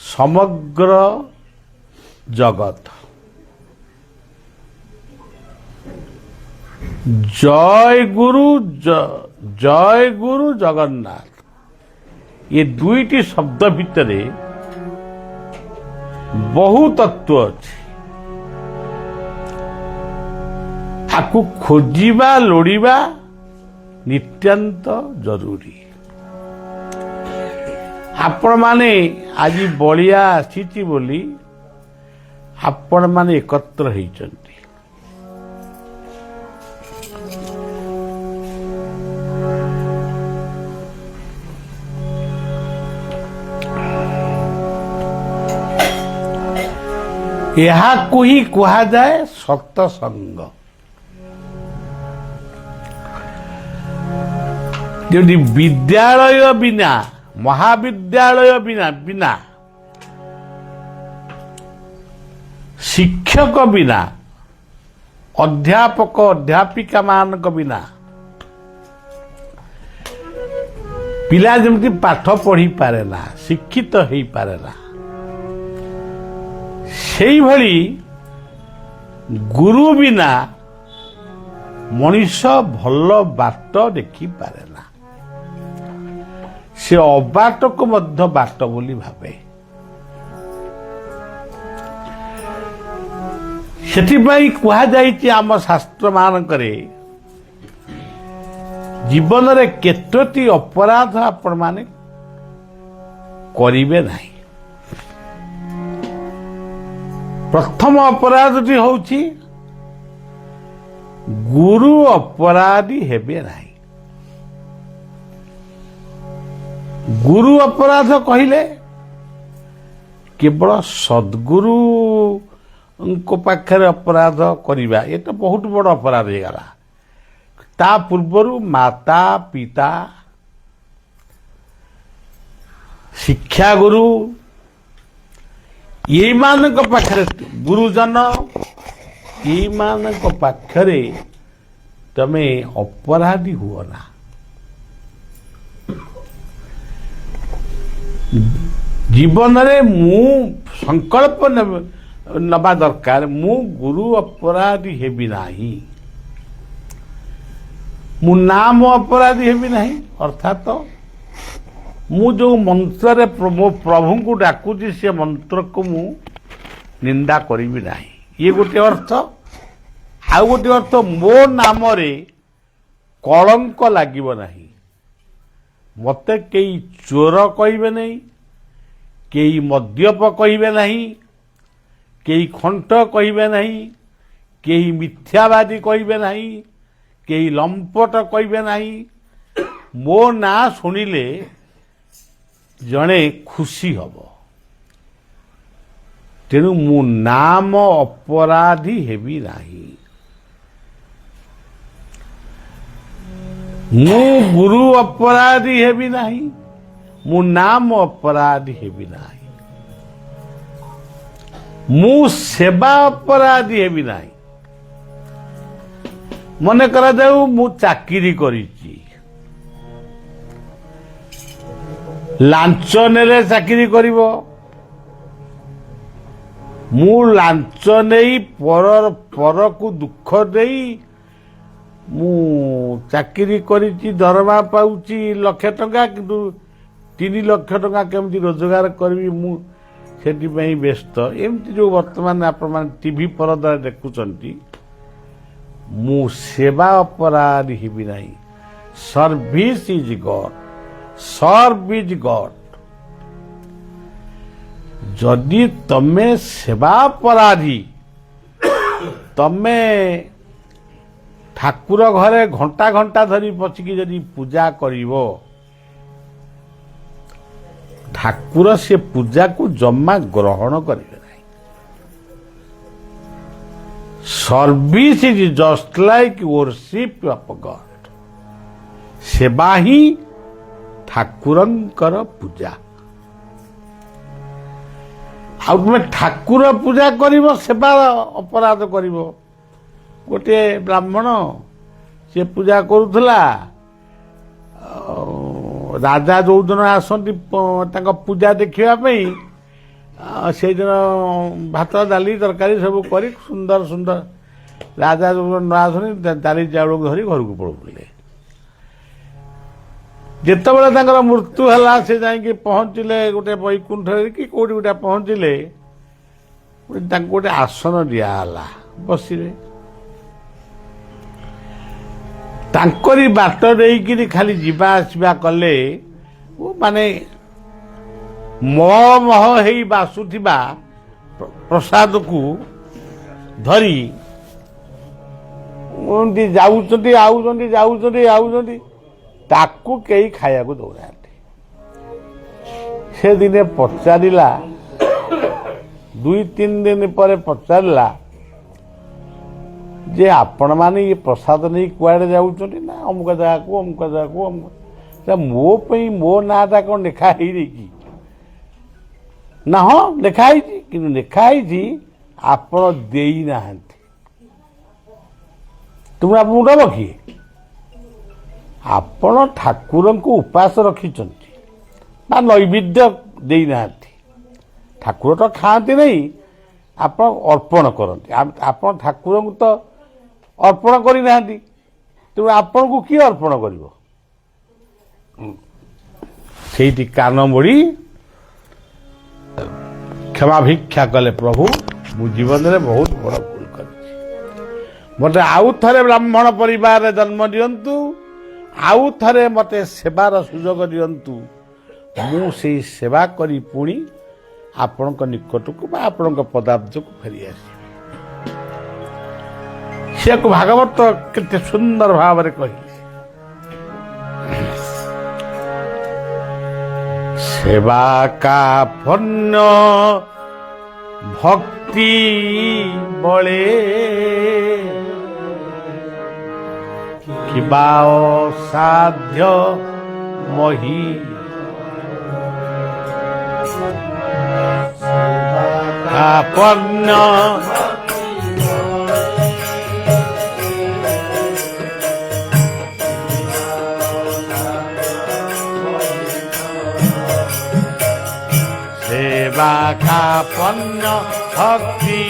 ସମଗ୍ର ଜଗତ। ଜୟ ଗୁରୁ ଜଗନ୍ନାଥ, ଏ ଦୁଇଟି ଶବ୍ଦ ଭିତରେ ବହୁ ତତ୍ଵ ଅଛି। ତାକୁ ଖୋଜିବା, ଲୋଡ଼ିବା ନିତ୍ୟାନ୍ତ ଜରୁରୀ। ଆପଣମାନେ ଆଜି ବଳିଆ ଆସିଛି ବୋଲି ଆପଣମାନେ ଏକତ୍ର ହେଇଛନ୍ତି। ଏହାକୁ ହିଁ କୁହାଯାଏ ସତସଙ୍ଗ। ଯଦି ବିଦ୍ୟାଳୟ ବିନା, ମହାବିଦ୍ୟାଳୟ ବିନା, ଶିକ୍ଷକ ବିନା, ଅଧ୍ୟାପକ ଅଧ୍ୟାପିକା ମାନଙ୍କ ବିନା ପିଲା ଯେମିତି ପାଠ ପଢିପାରେ ନା, ଶିକ୍ଷିତ ହେଇପାରେ ନା, ସେଇଭଳି ଗୁରୁ ବିନା ମଣିଷ ଭଲ ବାଟ ଦେଖିପାରେ ନା। ସେ ଅବାଟକୁ ମଧ୍ୟ ବାଟ ବୋଲି ଭାବେ। ସେଥିପାଇଁ କୁହାଯାଇଛି ଆମ ଶାସ୍ତ୍ର ମାନଙ୍କରେ, ଜୀବନରେ କେତୋଟି ଅପରାଧ ଆପଣମାନେ କରିବେ ନାହିଁ। ପ୍ରଥମ ଅପରାଧଟି ହେଉଛି ଗୁରୁ ଅପରାଧୀ ହେବେ ନାହିଁ। ଗୁରୁ ଅପରାଧ କହିଲେ କେବଳ ସଦ୍ଗୁରୁଙ୍କ ପାଖରେ ଅପରାଧ କରିବା, ଏ ତ ବହୁତ ବଡ଼ ଅପରାଧ ହେଇଗଲା। ତା ପୂର୍ବରୁ ମାତା ପିତା, ଶିକ୍ଷାଗୁରୁ, ଏଇମାନଙ୍କ ପାଖରେ, ଗୁରୁଜନ, ଏଇମାନଙ୍କ ପାଖରେ ତମେ ଅପରାଧୀ ହୁଅ ନା। ଜୀବନରେ ମୁଁ ସଂକଳ୍ପ ନେବା ଦରକାର, ମୁଁ ଗୁରୁ ଅପରାଧୀ ହେବି ନାହିଁ, ମୁଁ ନାମ ଅପରାଧୀ ହେବି ନାହିଁ। ଅର୍ଥାତ ମୁଁ ଯେଉଁ ମନ୍ତ୍ରରେ ମୋ ପ୍ରଭୁଙ୍କୁ ଡାକୁଛି, ସେ ମନ୍ତ୍ରକୁ ମୁଁ ନିନ୍ଦା କରିବି ନାହିଁ, ଇଏ ଗୋଟିଏ ଅର୍ଥ। ଆଉ ଗୋଟିଏ ଅର୍ଥ, ମୋ ନାମରେ କଳଙ୍କ ଲାଗିବ ନାହିଁ। ମୋତେ କେହି ଚୋର କହିବେ ନାହିଁ, କେହି ମଦ୍ୟପ କହିବେ ନାହିଁ, କେହି ଖଣ୍ଟ କହିବେ ନାହିଁ, କେହି ମିଥ୍ୟାବାଦୀ କହିବେ ନାହିଁ, କେହି ଲମ୍ପଟ କହିବେ ନାହିଁ। ମୋ ନାଁ ଶୁଣିଲେ ଜଣେ ଖୁସି ହବ। ତେଣୁ ମୁଁ ନାମ ଅପରାଧୀ ହେବି ନାହିଁ। ମୁଁ ଗୁରୁ ଅପରାଧୀ ହେବି ନାହିଁ, ମୁଁ ନାମ ଅପରାଧୀ ହେବି ନାହିଁ, ମୁଁ ସେବା ଅପରାଧୀ ହେବି ନାହିଁ। ମନେ କରାଯାଉ ମୁଁ ଚାକିରି କରିଛି, ଲାଞ୍ଚ ନେଲେ ଚାକିରି କରିବ, ମୁଁ ଲାଞ୍ଚ ନେଇ ପରକୁ ଦୁଃଖ ଦେଇ ମୁଁ ଚାକିରି କରିଛି, ଦରମା ପାଉଛି 1,00,000 ଟଙ୍କା, କିନ୍ତୁ 3 ଲକ୍ଷ ଟଙ୍କା କେମିତି ରୋଜଗାର କରିବି, ମୁଁ ସେଥିପାଇଁ ବ୍ୟସ୍ତ। ଏମିତି ଯେଉଁ ବର୍ତ୍ତମାନ ଆପଣମାନେ ଟିଭି ପରଦାରେ ଦେଖୁଛନ୍ତି, ମୁଁ ସେବା ଅପରାଧୀ ହେବି ନାହିଁ। Service is god, serve is god. ଯଦି ତମେ ସେବା ଅପରାଧୀ, ତମେ ଠାକୁର ଘରେ ଘଣ୍ଟା ଘଣ୍ଟା ଧରି ପଶିକି ଯଦି ପୂଜା କରିବ, ଠାକୁର ସେ ପୂଜାକୁ ଜମା ଗ୍ରହଣ କରିବେ ନାହିଁ। Service is just like worship of god. ସେବା ହିଁ ଠାକୁରଙ୍କର ପୂଜା। ଆଉ ତୁମେ ଠାକୁର ପୂଜା କରିବ, ସେବା ଅପରାଧ କରିବ। ଗୋଟିଏ ବ୍ରାହ୍ମଣ, ସେ ପୂଜା କରୁଥିଲା, ରାଜା ଯୋଉଦିନ ଆସନ୍ତି ତାଙ୍କ ପୂଜା ଦେଖିବା ପାଇଁ, ସେଇଦିନ ଭାତ ଡାଲି ତରକାରୀ ସବୁ କରି ସୁନ୍ଦର ସୁନ୍ଦର, ରାଜା ଯୋଉଦିନ ନ ଆସନ୍ତି ଡାଲି ଚାଉଳକୁ ଧରି ଘରକୁ ପଳଉଥିଲେ। ଯେତେବେଳେ ତାଙ୍କର ମୃତ୍ୟୁ ହେଲା, ସେ ଯାଇକି ପହଞ୍ଚିଲେ ଗୋଟେ ବୈକୁଣ୍ଠରେ କି କୋଉଠି ଗୋଟେ ପହଞ୍ଚିଲେ, ତାଙ୍କୁ ଗୋଟେ ଆସନ ଦିଆହେଲା, ବସିଲେ। ତାଙ୍କରି ବାଟ ଦେଇକିରି ଖାଲି ଯିବା ଆସିବା କଲେ, ମାନେ ମହ ମହ ହେଇ ବାସୁଥିବା ପ୍ରସାଦକୁ ଧରି ଏମିତି ଯାଉଛନ୍ତି ଆଉଛନ୍ତି ଯାଉଛନ୍ତି ଆଉଛନ୍ତି, ତାକୁ କେହି ଖାଇବାକୁ ଦଉନାହାନ୍ତି। ସେ ଦିନେ ପଚାରିଲା, 2-3 ଦିନ ପରେ ପଚାରିଲା ଯେ ଆପଣମାନେ ଇଏ ପ୍ରସାଦ ନେଇ କୁଆଡ଼େ ଯାଉଛନ୍ତି? ନା ଅମୁକ ଜାଗାକୁ ଅମୁକ ଜାଗାକୁ ଅମୁକ। ମୋ ପାଇଁ ମୋ ନାଁଟା କ'ଣ ଲେଖା ହେଇନି କି? ନା ହଁ ଲେଖା ହେଇଛି, କିନ୍ତୁ ଲେଖା ହେଇଛି ଆପଣ ଦେଇନାହାନ୍ତି। ତୁମେ ଆପଣଙ୍କୁ ଦେବ କିଏ? ଆପଣ ଠାକୁରଙ୍କୁ ଉପାସ ରଖିଛନ୍ତି ବା ନୈବେଦ୍ୟ ଦେଇନାହାନ୍ତି। ଠାକୁର ତ ଖାଆନ୍ତି ନାହିଁ, ଆପଣ ଅର୍ପଣ କରନ୍ତି। ଆପଣ ଠାକୁରଙ୍କୁ ତ ଅର୍ପଣ କରିନାହାନ୍ତି, ତେଣୁ ଆପଣଙ୍କୁ କିଏ ଅର୍ପଣ କରିବ? ସେଇଠି କାନ ମୋଡ଼ି କ୍ଷମା ଭିକ୍ଷା କଲେ, ପ୍ରଭୁ ମୁଁ ଜୀବନରେ ବହୁତ ବଡ଼ ଭୁଲ କରିଛି, ମୋତେ ଆଉ ଥରେ ବ୍ରାହ୍ମଣ ପରିବାରରେ ଜନ୍ମ ଦିଅନ୍ତୁ, ଆଉ ଥରେ ମୋତେ ସେବାର ସୁଯୋଗ ଦିଅନ୍ତୁ। ମୁଁ ସେଇ ସେବା କରି ପୁଣି ଆପଣଙ୍କ ନିକଟକୁ ବା ଆପଣଙ୍କ ପଦାବ୍ଦକୁ ଫେରି ଆସିବି। ସେକୁ ଭାଗବତ କେତେ ସୁନ୍ଦର ଭାବରେ କହିଲେ, সেবা কাপন্য ভক্তি বলে কিবা অসাধ্য মহি কাপন্য সেবা কাপন্য ভক্তি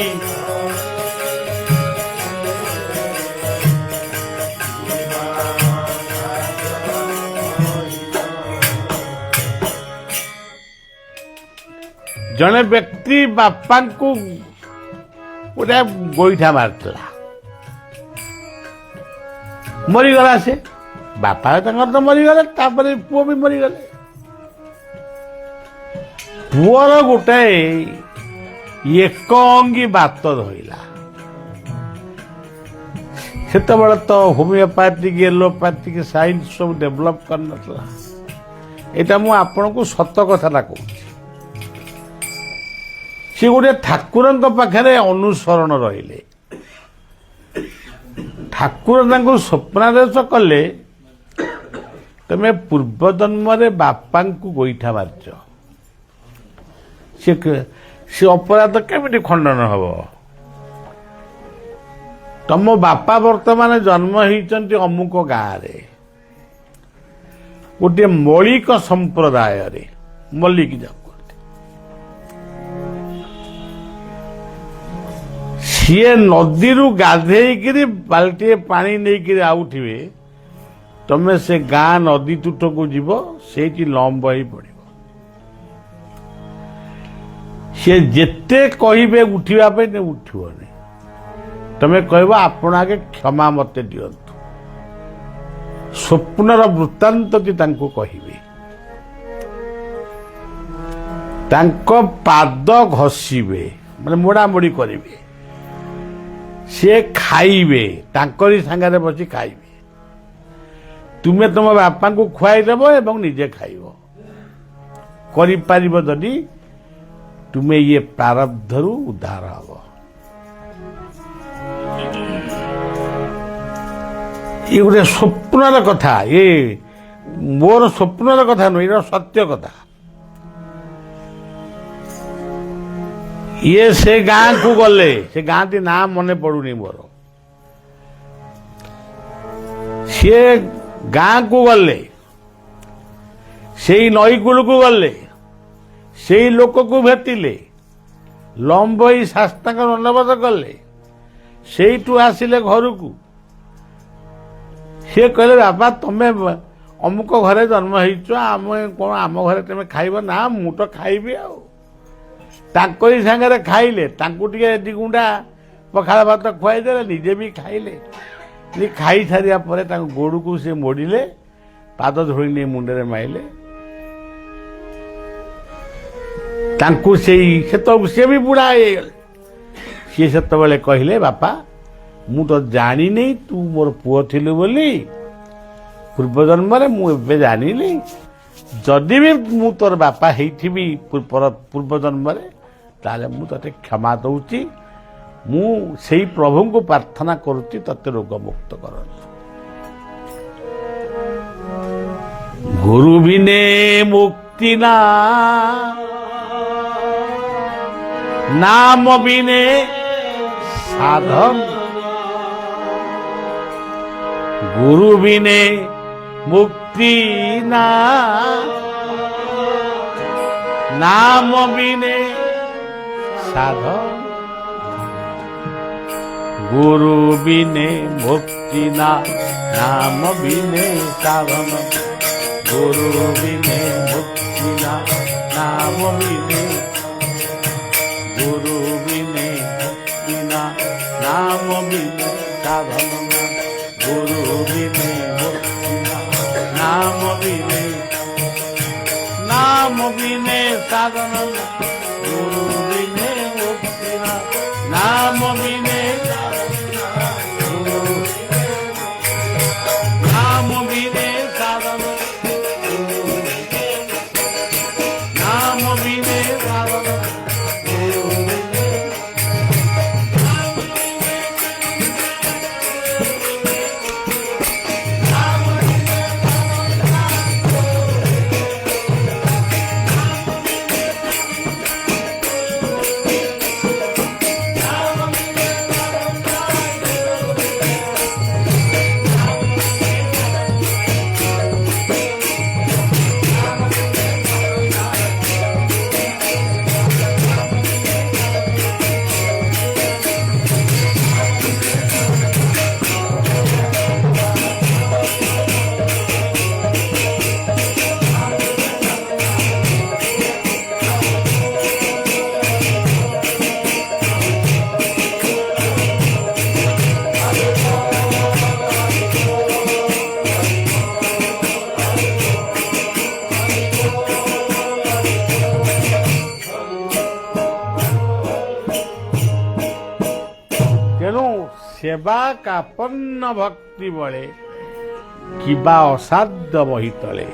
ଜଣେ ବ୍ୟକ୍ତି ବାପାଙ୍କୁ ଗୋଟେ ଗୋଇଠା ମାରିଥିଲା, ମରିଗଲା। ସେ ବାପା ତାଙ୍କର ତ ମରିଗଲେ, ତାପରେ ପୁଅ ବି ମରିଗଲେ। ପୁଅର ଗୋଟାଏ ଏକ ଅଙ୍ଗୀ ବାତ ଧଇଲା। ସେତେବେଳେ ତ ହୋମିଓପାଥିକ ଏଲୋପାଥିକ ସାଇନ୍ସ ସବୁ ଡେଭଲପ କରିନଥିଲା। ଏଇଟା ମୁଁ ଆପଣଙ୍କୁ ସତ କଥାଟା କହୁଛି। ସେ ଗୋଟେ ଠାକୁରଙ୍କ ପାଖରେ ଅନୁସରଣ ରହିଲେ। ଠାକୁର ତାଙ୍କୁ ସ୍ୱପ୍ନାଦେଶ କଲେ, ତମେ ପୂର୍ବ ଜନ୍ମରେ ବାପାଙ୍କୁ ଗୋଇଠା ମାରିଛ, ସେ ଅପରାଧ କେମିତି ଖଣ୍ଡନ ହବ? ତମ ବାପା ବର୍ତ୍ତମାନ ଜନ୍ମ ହେଇଛନ୍ତି ଅମୁକ ଗାଁରେ, ଗୋଟିଏ ମୌଳିକ ସମ୍ପ୍ରଦାୟରେ, ମଲ୍ଲିକ ଯାକୁ ସିଏ ନଦୀରୁ ଗାଧେଇକିରି ବାଲ୍ଟିଏ ପାଣି ନେଇକିରି ଆଉଥିବେ, ତମେ ସେ ଗାଁ ନଦୀ ତୁଠକୁ ଯିବ, ସେଇଠି ଲମ୍ବ ହେଇ ପଡ଼ିବ। ସେ ଯେତେ କହିବେ ଉଠିବା ପାଇଁ ଉଠିବନି। ତମେ କହିବ ଆପଣ ଆଗେ କ୍ଷମା ମତେ ଦିଅନ୍ତୁ। ସ୍ୱପ୍ନର ବୃତ୍ତାନ୍ତଟି ତାଙ୍କୁ କହିବେ। ତାଙ୍କ ପାଦ ଘଷିବେ, ମାନେ ମୋଡ଼ାମୋଡ଼ି କରିବେ। ସେ ଖାଇବେ, ତାଙ୍କରି ସାଙ୍ଗରେ ବସି ଖାଇବେ। ତୁମେ ତମ ବାପାଙ୍କୁ ଖୁଆଇଦେବ ଏବଂ ନିଜେ ଖାଇବ। କରିପାରିବ ଯଦି ତୁମେ ଇଏ ପ୍ରାରବ୍ଧରୁ ଉଦ୍ଧାର ହବ। ଇଏ ଗୋଟେ ସ୍ୱପ୍ନର କଥା, ଇଏ ମୋର ସ୍ୱପ୍ନର କଥା ନୁହେଁ, ଏଇଟା ସତ୍ୟ କଥା। ଇଏ ସେ ଗାଁକୁ ଗଲେ, ସେ ଗାଁଟି ନାଁ ମନେ ପଡୁନି ମୋର। ସିଏ ଗାଁକୁ ଗଲେ, ସେଇ ନଈକୂଳକୁ ଗଲେ, ସେଇ ଲୋକକୁ ଭେଟିଲେ, ଲମ୍ବଇ ଶାସ୍ତାଙ୍କ ଦଣ୍ଡବତ କଲେ, ସେଇଠୁ ଆସିଲେ ଘରକୁ। ସିଏ କହିଲେ, ବାପା ତମେ ଅମୁକ ଘରେ ଜନ୍ମ ହେଇଛ, ଆମେ କଣ ଆମ ଘରେ ତମେ ଖାଇବ? ନା ମୁଁ ତ ଖାଇବି। ଆଉ ତାଙ୍କରି ସାଙ୍ଗରେ ଖାଇଲେ, ତାଙ୍କୁ ଟିକେ 2 ଗୁଣ୍ଡା ପଖାଳ ଭାତ ଖୁଆଇଦେଲେ, ନିଜେ ବି ଖାଇଲେ। ଖାଇସାରିବା ପରେ ତାଙ୍କ ଗୋଡ଼କୁ ସେ ମୋଡ଼ିଲେ, ପାଦ ଧୋଇ ନେଇ ମୁଣ୍ଡରେ ମାଇଲେ। ତାଙ୍କୁ ସେତେବେଳକୁ ସେ ବି ବୁଢ଼ା ହେଇଗଲେ। ସିଏ ସେତେବେଳେ କହିଲେ ବାପା ମୁଁ ତ ଜାଣିନି ତୁ ମୋର ପୁଅ ଥିଲୁ ବୋଲି ପୂର୍ବଜନ୍ମରେ ମୁଁ ଏବେ ଜାଣିଲି ଯଦି ବି ମୁଁ ତୋର ବାପା ହେଇଥିବି ପୂର୍ବଜନ୍ମରେ ତାହେଲେ ମୁଁ ତତେ କ୍ଷମା ଦଉଛି ମୁଁ ସେଇ ପ୍ରଭୁଙ୍କୁ ପ୍ରାର୍ଥନା କରୁଛି ତତେ ରୋଗମୁକ୍ତ କରନ୍ତୁ। ଗୁରୁ ବିନେ ମୁକ୍ତି ନା नाम बिने साधन गुरु बिने मुक्ति ना नाम बिने साधन गुरु बिने मुक्ति ना नाम बिने साधन गुरु बिने मुक्ति ना नाम बिने गुरु बिने मुक्तिना नाम बिने साधन गुरु बिने मुक्तिना नाम बिने साधन गुरु बिने मुक्तिना नाम बिने नाम बिने साधन नाम बिने साधन सेवा कापन्न भक्ति बळे किबा असाध्य बही तले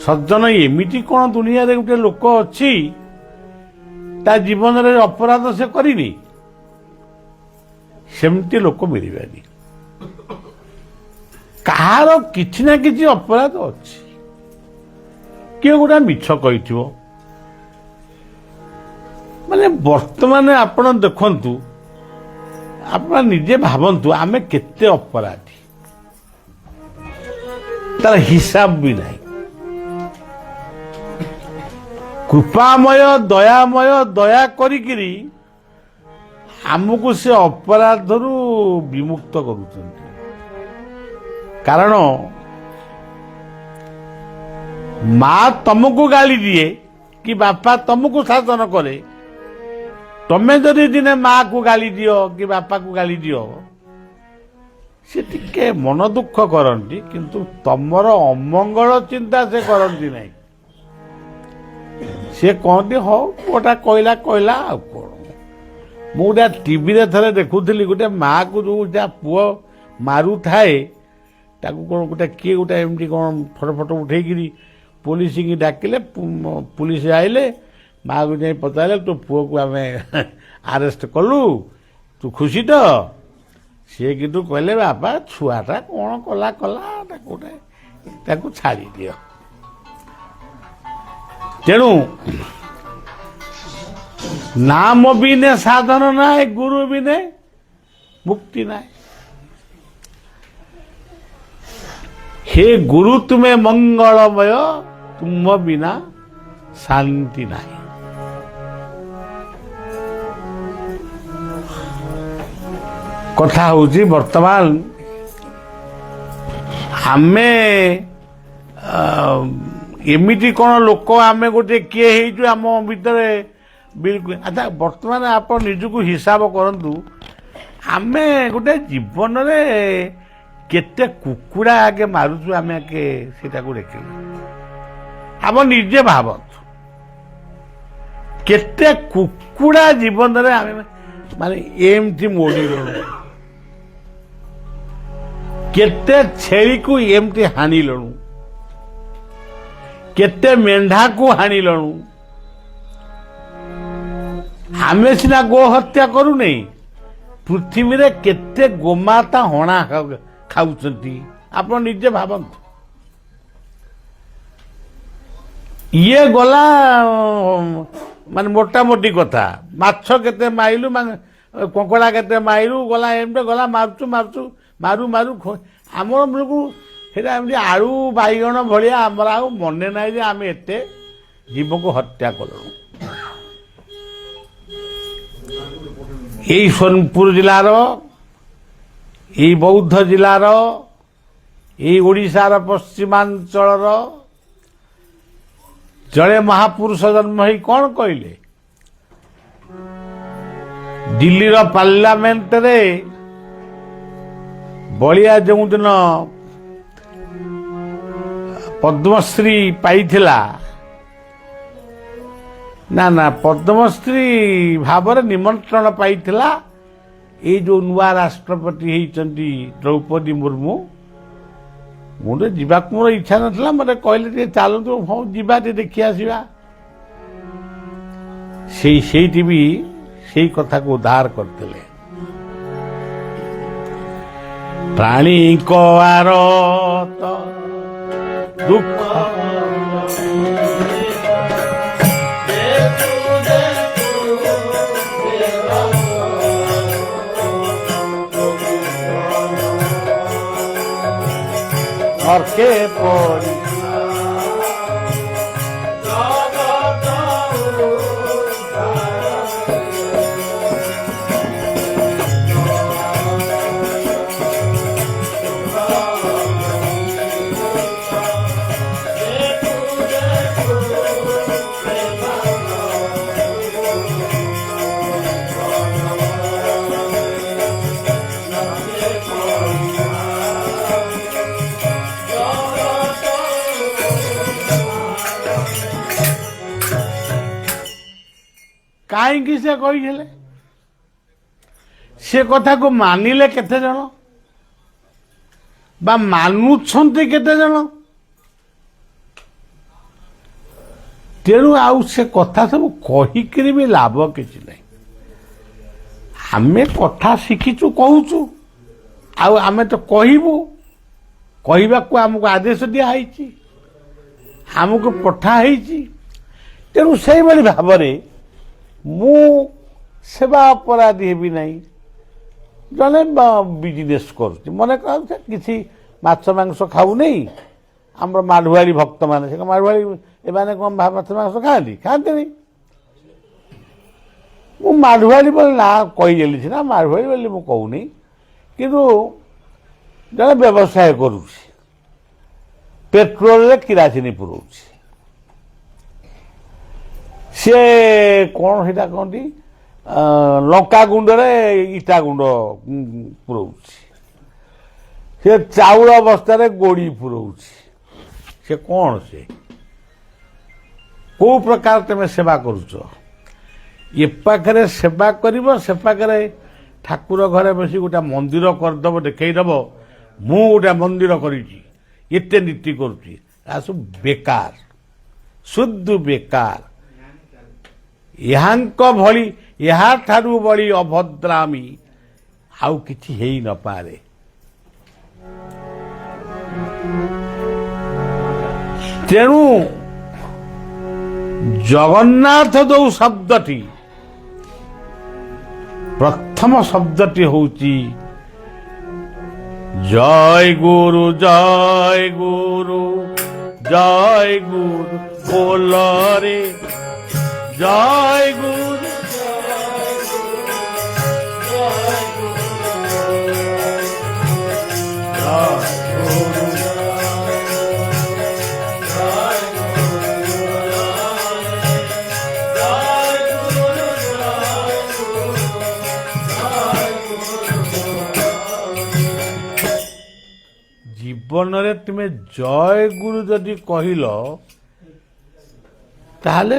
सज्जन एमिति कौन दुनिया रे गोटे लोक अच्छी ता जीवन रे अपराध से करिनी सेमती लोक मिलबानी कहार किछि ना किछि अपराध अच्छी किए गोटा मिछ कहिथिबो माने वर्तमान आपण देखंतु आप निजे भावंतु आमे केते अपराधी तार हिसाब भी नहीं कृपामय दयामय दया करिकिरी आमको से अपराधरू विमुक्त करुचंती कारण माँ तुमको गाली दिए कि बापा तुमको शासन करे तमें जदि दिने माँ को गाली दियो कि बापा को गाली दियो से टिके मन दुख करती किंतु तमर अमंगल चिंता से करती नहीं से कहती हो गोटा कहला कहला आ कौन मुझे टीवी रे थरे देखुली गोटे माँ को जो पुओ मारू थाए ताकू कौन गोटे किए गोटे एमती कौन फटो फटो उठेकरी पुलिस की डाकिले पुलिस आइले माँ को जाई पचारे तो पुओ को आम आरेस्ट कलु तू खुशी तो सी किंतु कहले बापा छुआटा कौन कला कला ताकू छाड़ी दियो तेणु नाम बिने साधन ना गुरु बिने मुक्ति ना हे गुरु तुम्हें मंगलमय तुम बिना शांति नहीं कथा हूँ वर्तमान आमे एमिटी कौन लोक आमे गोटे किए आम भीतर बिल्कुल अच्छा वर्तमान आप निजको हिसाब करंतु आमे गोटे जीवन रे केते कुकुड़ा आगे मारुचु आमे आगे सेटा को देखिलु आम निजे भावतु କେତେ କୁକୁଡ଼ା ଜୀବନରେ ଆମେ ମାନେ ଏମିତି ମୋଡ଼ିଲୁଣୁ, କେତେ ଛେଳିକୁ ଏମିତି ହାଣିଲୁଣୁ, କେତେ ମେଣ୍ଢାକୁ ହାଣିଲୁଣୁ। ଆମେ ସିନା ଗୋ ହତ୍ୟା କରୁନି, ପୃଥିବୀରେ କେତେ ଗୋମାତା ହଣା ଖାଉଛନ୍ତି ଆପଣ ନିଜେ ଭାବନ୍ତୁ। ଇଏ ଗଲା ମାନେ ମୋଟାମୋଟି କଥା, ମାଛ କେତେ ମାଇଲୁ, କଙ୍କଡ଼ା କେତେ ମାଇଲୁ, ଗଲା ଏମିତି ଗଲା ମାରୁଛୁ ମାରୁଛୁ ମାରୁ ମାରୁ ଆମର ବେଳକୁ ସେଇଟା ଏମିତି ଆଳୁ ବାଇଗଣ ଭଳିଆ ଆମର ଆଉ ମନେ ନାହିଁ ଯେ ଆମେ ଏତେ ଜୀବକୁ ହତ୍ୟା କଲୁଣୁ। ଏଇ ସୋନପୁର ଜିଲ୍ଲାର, ଏଇ ବୌଦ୍ଧ ଜିଲ୍ଲାର, ଏଇ ଓଡ଼ିଶାର ପଶ୍ଚିମାଞ୍ଚଳର ଜଣେ ମହାପୁରୁଷ ଜନ୍ମ ହେଇ କ'ଣ କହିଲେ? ଦିଲ୍ଲୀର ପାର୍ଲାମେଣ୍ଟରେ ବଳିଆ ଯେଉଁଦିନ ପଦ୍ମଶ୍ରୀ ପାଇଥିଲା, ନା ପଦ୍ମଶ୍ରୀ ଭାବରେ ନିମନ୍ତ୍ରଣ ପାଇଥିଲା ଏଇ ଯୋଉ ନୂଆ ରାଷ୍ଟ୍ରପତି ହେଇଛନ୍ତି ଦ୍ରୌପଦୀ ମୁର୍ମୁ। ମୁଁ ତ ଯିବାକୁ ମୋର ଇଚ୍ଛା ନଥିଲା, ମତେ କହିଲେ ଟିକେ ଚାଲନ୍ତୁ, ହଁ ଯିବା ଟିକେ ଦେଖି ଆସିବା। ସେଇଠି ବି ସେଇ କଥାକୁ ଉଦ୍ଧାର କରିଥିଲେ। ପ୍ରାଣୀଙ୍କ ଆରତ ଦୁଃଖ অর্কে পড়ি କାହିଁକି ସେ କହିଥିଲେ? ସେ କଥାକୁ ମାନିଲେ କେତେ ଜଣ ବା ମାନୁଛନ୍ତି କେତେ ଜଣ? ତେଣୁ ଆଉ ସେ କଥା ସବୁ କହିକିରି ବି ଲାଭ କିଛି ନାହିଁ। ଆମେ କଥା ଶିଖିଛୁ କହୁଛୁ, ଆଉ ଆମେ ତ କହିବୁ, କହିବାକୁ ଆମକୁ ଆଦେଶ ଦିଆହେଇଛି, ଆମକୁ ପଠା ହେଇଛି। ତେଣୁ ସେଇଭଳି ଭାବରେ ମୁଁ ସେବା ଅପରାଧୀ ହେବି ନାହିଁ। ଜଣେ ବିଜନେସ୍ କରୁଛି, ମନେ କର କିଛି ମାଛ ମାଂସ ଖାଉନି, ଆମର ମାଢୁଆଳି ଭକ୍ତମାନେ, ସେ ମାଢୁଆଳି ଏମାନେ କ'ଣ ମାଛ ମାଂସ ଖାଆନ୍ତି? ଖାଆନ୍ତିନି। ମୁଁ ମାଢୁଆଳି ବୋଲି ନା କହିଦେଲି ସିନା, ମାଢୁଆଳି ବୋଲି ମୁଁ କହୁନି, କିନ୍ତୁ ଜଣେ ବ୍ୟବସାୟ କରୁଛି, ପେଟ୍ରୋଲରେ କିରାସିନି ପୁରଉଛି। ସିଏ କ'ଣ ସେଇଟା କହନ୍ତି, ଲଙ୍କା ଗୁଣ୍ଡରେ ଇଟା ଗୁଣ୍ଡ ପୁରଉଛି, ସେ ଚାଉଳ ବସ୍ତାରେ ଗୋଡ଼ି ପୁରଉଛି। ସେ କ'ଣ, ସେ କୋଉ ପ୍ରକାର ତମେ ସେବା କରୁଛ? ଏ ପାଖରେ ସେବା କରିବ, ସେ ପାଖରେ ଠାକୁର ଘରେ ବସି ଗୋଟେ ମନ୍ଦିର କରିଦେବ, ଦେଖେଇଦେବ ମୁଁ ଗୋଟେ ମନ୍ଦିର କରିଛି, ଏତେ ନୀତି କରୁଛି। ଏହା ସବୁ ବେକାର, ଶୁଦ୍ଧ ବେକାର। ଏହାଙ୍କ ଭଳି, ଏହାଠାରୁ ବଳି ଅଭଦ୍ରାମୀ ଆଉ କିଛି ହେଇ ନପାରେ। ତେଣୁ ଜଗନ୍ନାଥ ଯୋଉ ଶବ୍ଦଟି, ପ୍ରଥମ ଶବ୍ଦଟି ହଉଛି ଜୟ ଗୁରୁ ଜୟ ଗୁରୁ ଜୟ ଗୁରୁ ବୋଲରେ জয় গুরু জীবନରେ তুমি জয় গুরু যদি কহিল, তাহলে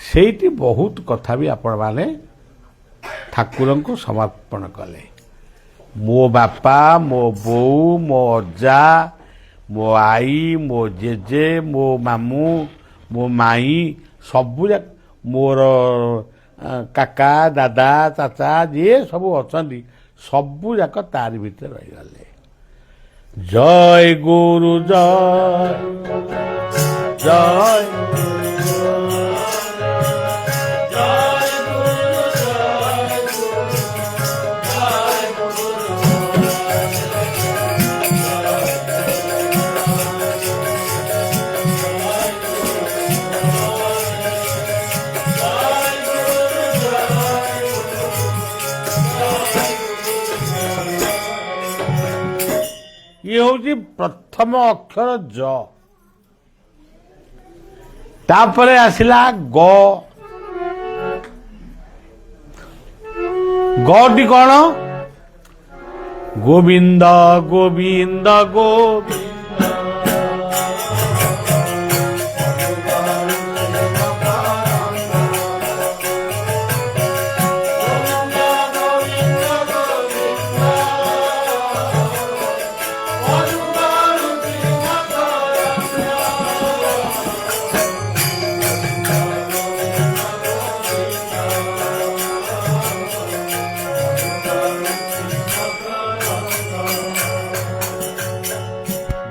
ସେଇଠି ବହୁତ କଥା ବି ଆପଣମାନେ ଠାକୁରଙ୍କୁ ସମର୍ପଣ କଲେ। ମୋ ବାପା, ମୋ ବୋଉ, ମୋ ଅଜା, ମୋ ଆଈ, ମୋ ଜେଜେ, ମୋ ମାମୁଁ, ମୋ ମାଇଁ, ସବୁ ମୋର କାକା, ଦାଦା, ଚାଚା ଯିଏ ସବୁ ଅଛନ୍ତି ସବୁ ଯାକ ତାରି ଭିତରେ ରହିଗଲେ। ଜୟ ଗୁରୁ ଜୟ ଜୟ ଇଏ ହଉଛି ପ୍ରଥମ ଅକ୍ଷର ଜ। ତାପରେ ଆସିଲା ଗ। ଗଟି କଣ? ଗୋବିନ୍ଦ ଗୋବିନ୍ଦ ଗୋବିନ୍ଦ।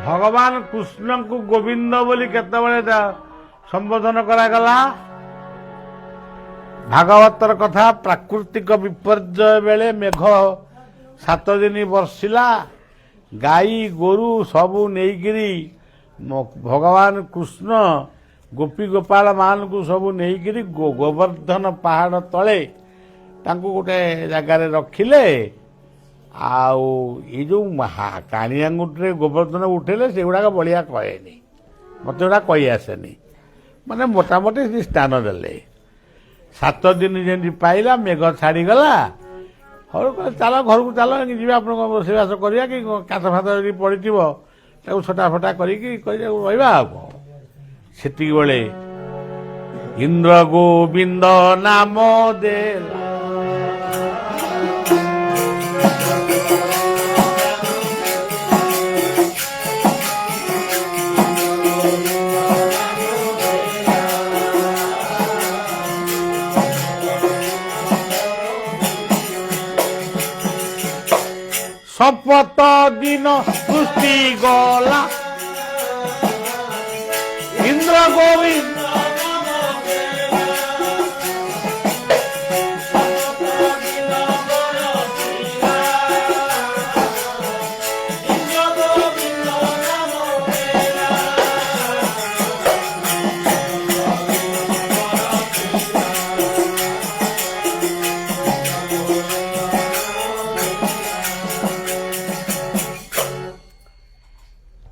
ଭଗବାନ କୃଷ୍ଣଙ୍କୁ ଗୋବିନ୍ଦ ବୋଲି କେତେବେଳେ ସମ୍ବୋଧନ କରାଗଲା? ଭାଗବତର କଥା, ପ୍ରାକୃତିକ ବିପର୍ଯ୍ୟୟ ବେଳେ ମେଘ 7 ଦିନ ବର୍ଷିଲା, ଗାଈ ଗୋରୁ ସବୁ ନେଇକିରି ଭଗବାନ କୃଷ୍ଣ ଗୋପୀ ଗୋପାଳ ମାନଙ୍କୁ ସବୁ ନେଇକିରି ଗୋବର୍ଦ୍ଧନ ପାହାଡ଼ ତଳେ ତାଙ୍କୁ ଗୋଟେ ଜାଗାରେ ରଖିଲେ। ଆଉ ଏଇ ଯୋଉ କାଣି ଆଙ୍ଗୁଠିରେ ଗୋବର୍ଦ୍ଧନ ଉଠେଇଲେ ସେଗୁଡ଼ାକ ବଳିଆ କହେନି, ମୋତେ ଗୁଡ଼ା କହି ଆସେନି, ମାନେ ମୋଟାମୋଟି ସେ ସ୍ଥାନ ଦେଲେ। 7 ଦିନ ଯେମିତି ପାଇଲା, ମେଘ ଛାଡ଼ିଗଲା, ହଉ ଚାଲ ଘରକୁ ଚାଲ, ଯିବା ଆପଣଙ୍କ ରୋଷେଇବାସ କରିବା, କି କାଠ ଫାତ ଯଦି ପଡ଼ିଥିବ ତାକୁ ଛୋଟା ଫଟା କରିକି ରହିବା ଆଉ କଣ। ସେତିକି ବେଳେ ଇନ୍ଦ୍ର ଗୋବିନ୍ଦ ନାମ ଦେଲା। ଶପଥ ଦିନ ସୃଷ୍ଟି ଗଲା, ଇନ୍ଦ୍ର ଗୋବିନ୍ଦ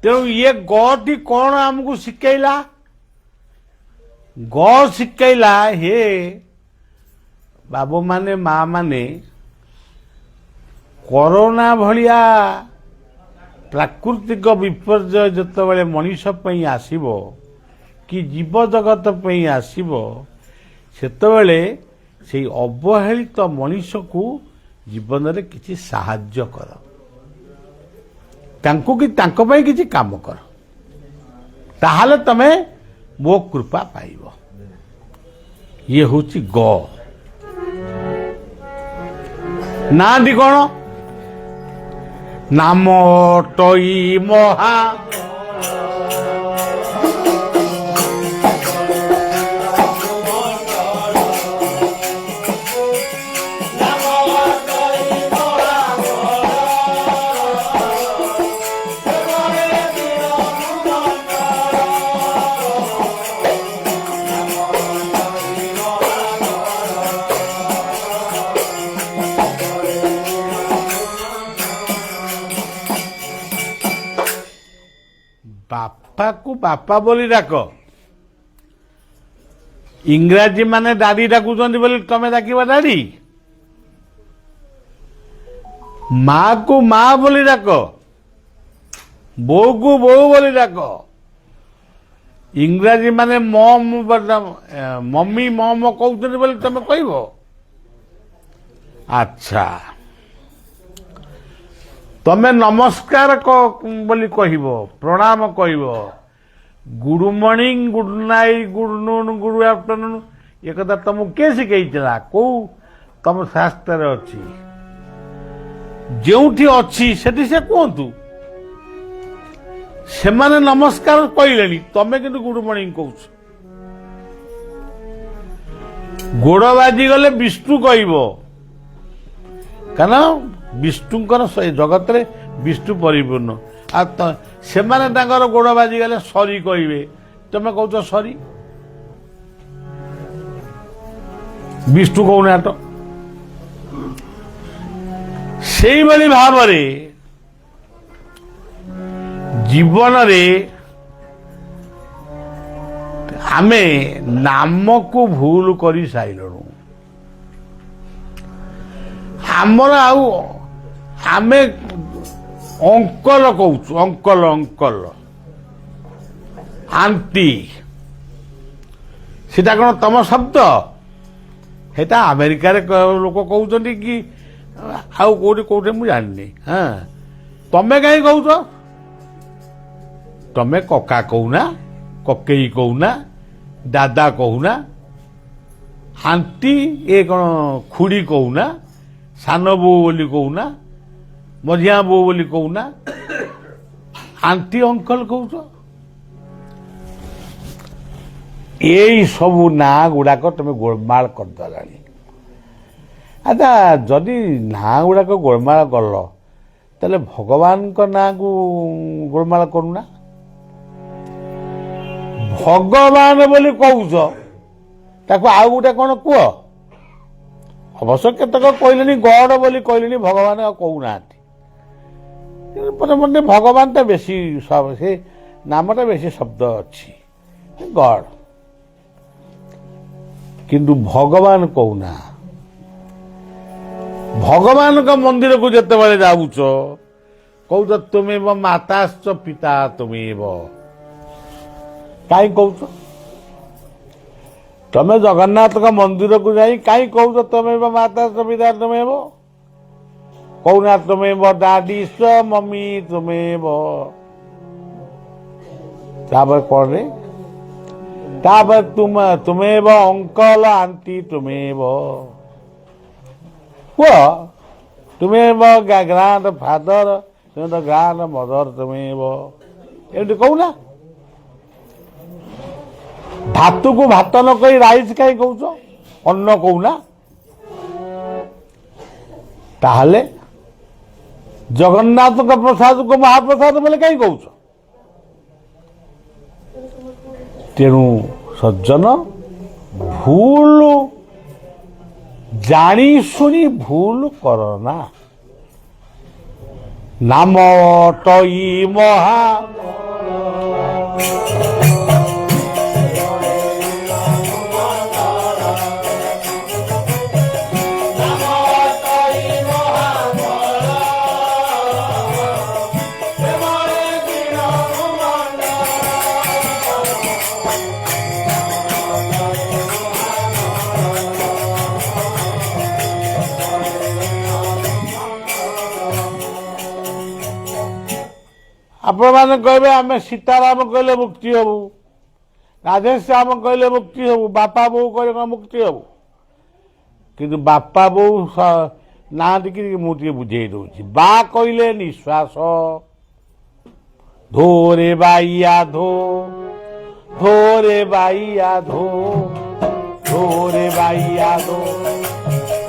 ତେଣୁ ଇଏ ଗଟି କଣ ଆମକୁ ଶିଖେଇଲା? ଗ ଶିଖେଇଲା, ହେ ବାବୁ ମାନେ, ମା ମାନେ, କରୋନା ଭଳିଆ ପ୍ରାକୃତିକ ବିପର୍ଯ୍ୟୟ ଯେତେବେଳେ ମଣିଷ ପାଇଁ ଆସିବ କି ଜୀବଜଗତ ପାଇଁ ଆସିବ, ସେତେବେଳେ ସେଇ ଅବହେଳିତ ମଣିଷକୁ ଜୀବନରେ କିଛି ସାହାଯ୍ୟ କର, ତାଙ୍କୁ କି ତାଙ୍କ ପାଇଁ କିଛି କାମ କର, ତାହେଲେ ତମେ ମୋ କୃପା ପାଇବ। ଇଏ ହଉଛି ଗ। ନାଁଟି କଣ? ନାମ ଟଇ ମହା। ବାପାକୁ ବାପା ବୋଲି ଡାକ। ଇଂରାଜୀ ମାନେ ଡାଡି ଡାକୁଛନ୍ତି ବୋଲି ତମେ ଡାକିବ ଡାଡି। ମାକୁ ମା ବୋଲି ଡାକ, ବୋଉକୁ ବୋଉ ବୋଲି ଡାକ। ଇଂରାଜୀ ମାନେ ମମ୍ ମମି ମମ୍ କହୁଛନ୍ତି ବୋଲି ତମେ କହିବ। ଆଚ୍ଛା, ତମେ ନମସ୍କାର ବୋଲି କହିବ, ପ୍ରଣାମ କହିବ, good morning, good night, good noon, good afternoon, ଏ କଥା ତମକୁ କିଏ ଶିଖେଇଥିଲା? କୋଉ ତମ ଶାସ୍ତ୍ରରେ ଅଛି? ଯେଉଁଠି ଅଛି ସେଠି ସେ କୁହନ୍ତୁ। ସେମାନେ ନମସ୍କାର କହିଲେଣି, ତମେ କିନ୍ତୁ ଗୁଡ୍ ମର୍ଣ୍ଣିଂ କହୁଛ। ଗୋଡ ବାଜିଗଲେ ବିଷ୍ଣୁ କହିବ, କାରଣ ବିଷ୍ଣୁଙ୍କର ଜଗତରେ ବିଷ୍ଣୁ ପରିପୂର୍ଣ୍ଣ। ଆଉ ସେମାନେ ତାଙ୍କର ଗୋଡ ବାଜିଗଲେ ସରି କହିବେ, ତମେ କହୁଛ ସରି। ବିଷ୍ଣୁ କହୁନା ତ। ସେଇଭଳି ଭାବରେ ଜୀବନରେ ଆମେ ନାମକୁ ଭୁଲ କରି ସାରିଲୁଣୁ। ଆମର ଆଉ ଆମେ ଅଙ୍କଲ କହୁଛୁ, ଅଙ୍କଲ ଅଙ୍କଲ, ଆଣ୍ଟି, ସେଟା କ'ଣ ତମ ଶବ୍ଦ? ସେଟା ଆମେରିକାରେ ଲୋକ କହୁଛନ୍ତି କି ଆଉ କୋଉଠି କୋଉଠି ମୁଁ ଜାଣିନି। ହଁ, ତମେ କାହିଁ କହୁଛ? ତମେ କକା କହୁନା, କକେଇ କହୁନା, ଦାଦା କହୁନା, ଆଣ୍ଟି ଏ କ'ଣ ଖୁଡି କହୁନା, ସାନ ବୋଉ ବୋଲି କହୁନା, ମଝିଆ ବୋଉ ବୋଲି କହୁନା, ଆଣ୍ଟି ଅଙ୍କଲ କହୁଛ। ଏଇ ସବୁ ନାଁ ଗୁଡାକ ତମେ ଗୋଳମାଳ କରିଦେଲାଣି। ଆଚ୍ଛା, ଯଦି ନାଁ ଗୁଡାକ ଗୋଳମାଳ କଲ, ତାହେଲେ ଭଗବାନଙ୍କ ନାଁକୁ ଗୋଳମାଳ କରୁନା। ଭଗବାନ ବୋଲି କହୁଛ, ତାକୁ ଆଉ ଗୋଟେ କ'ଣ କୁହ? ଅବଶ୍ୟ କେତେକ କହିଲେଣି ଗଡ ବୋଲି କହିଲେଣି, ଭଗବାନ ଆଉ କହୁନାହାନ୍ତି। ମତେ ଭଗବାନଟା ବେଶୀ, ସେ ନାମଟା ବେଶୀ ଶବ୍ଦ ଅଛି, ଗଡ, କିନ୍ତୁ ଭଗବାନ କହୁନା। ଭଗବାନଙ୍କ ମନ୍ଦିରକୁ ଯେତେବେଳେ ଯାଉଛ, କହୁଛ ତୁମେବ ମାତାଶ୍ଚ ପିତା ତୁମେବ। କାହିଁ କହୁଛ? ତମେ ଜଗନ୍ନାଥଙ୍କ ମନ୍ଦିରକୁ ଯାଇ କାହିଁ କହୁଛ ତମେବ ମାତାଶ୍ଚ ପିତା ତୁମେବ? କହୁନା ତୁମେବ ଡାଡି ସ ମମି ତୁମେବ। ତାପରେ କଣରେ? ତାପରେ ତୁମେବ ଅଙ୍କଲ ଆଣ୍ଟି ତୁମେବ। କୁହ, ତୁମେବ ଗ୍ରାଣ୍ଡ ଫାଦର, ତୁମେ ତ ଗ୍ରାଣ୍ଡ ମଦର ତୁମେବ। ଏମିତି କହୁନା। ଭାତକୁ ଭାତ ନ କହି ରାଇସ୍ କାହିଁ କହୁଛ? ଅନ୍ନ କହୁନା। ତାହେଲେ ଜଗନ୍ନାଥଙ୍କ ପ୍ରସାଦକୁ ମହାପ୍ରସାଦ ବୋଲି କାହିଁ କହୁଛ? ତେଣୁ ସଜ୍ଜନ, ଭୁଲ ଜାଣି ଶୁଣି ଭୁଲ କରନା। ନାମ ତଇ ମହା ଆପଣମାନେ କହିବେ ଆମେ ସୀତାରାମ କହିଲେ ମୁକ୍ତି ହବୁ, ରାଧେଶ୍ୟାମ କହିଲେ ମୁକ୍ତି ହବୁ, ବାପା ବୋଉ କହିଲେ କ'ଣ ମୁକ୍ତି ହବୁ? କିନ୍ତୁ ବାପା ବୋଉ ନାହାନ୍ତି କି ମୁଁ ଟିକେ ବୁଝେଇ ଦଉଛି। ବା କହିଲେ ନିଶ୍ୱାସ, ଧୋରେ ବାଇଆ ଧୋ, ଧୋରେ ବାଇଆ ଧୋ, ଧୋରେ ବାଇଆ ଧୋ,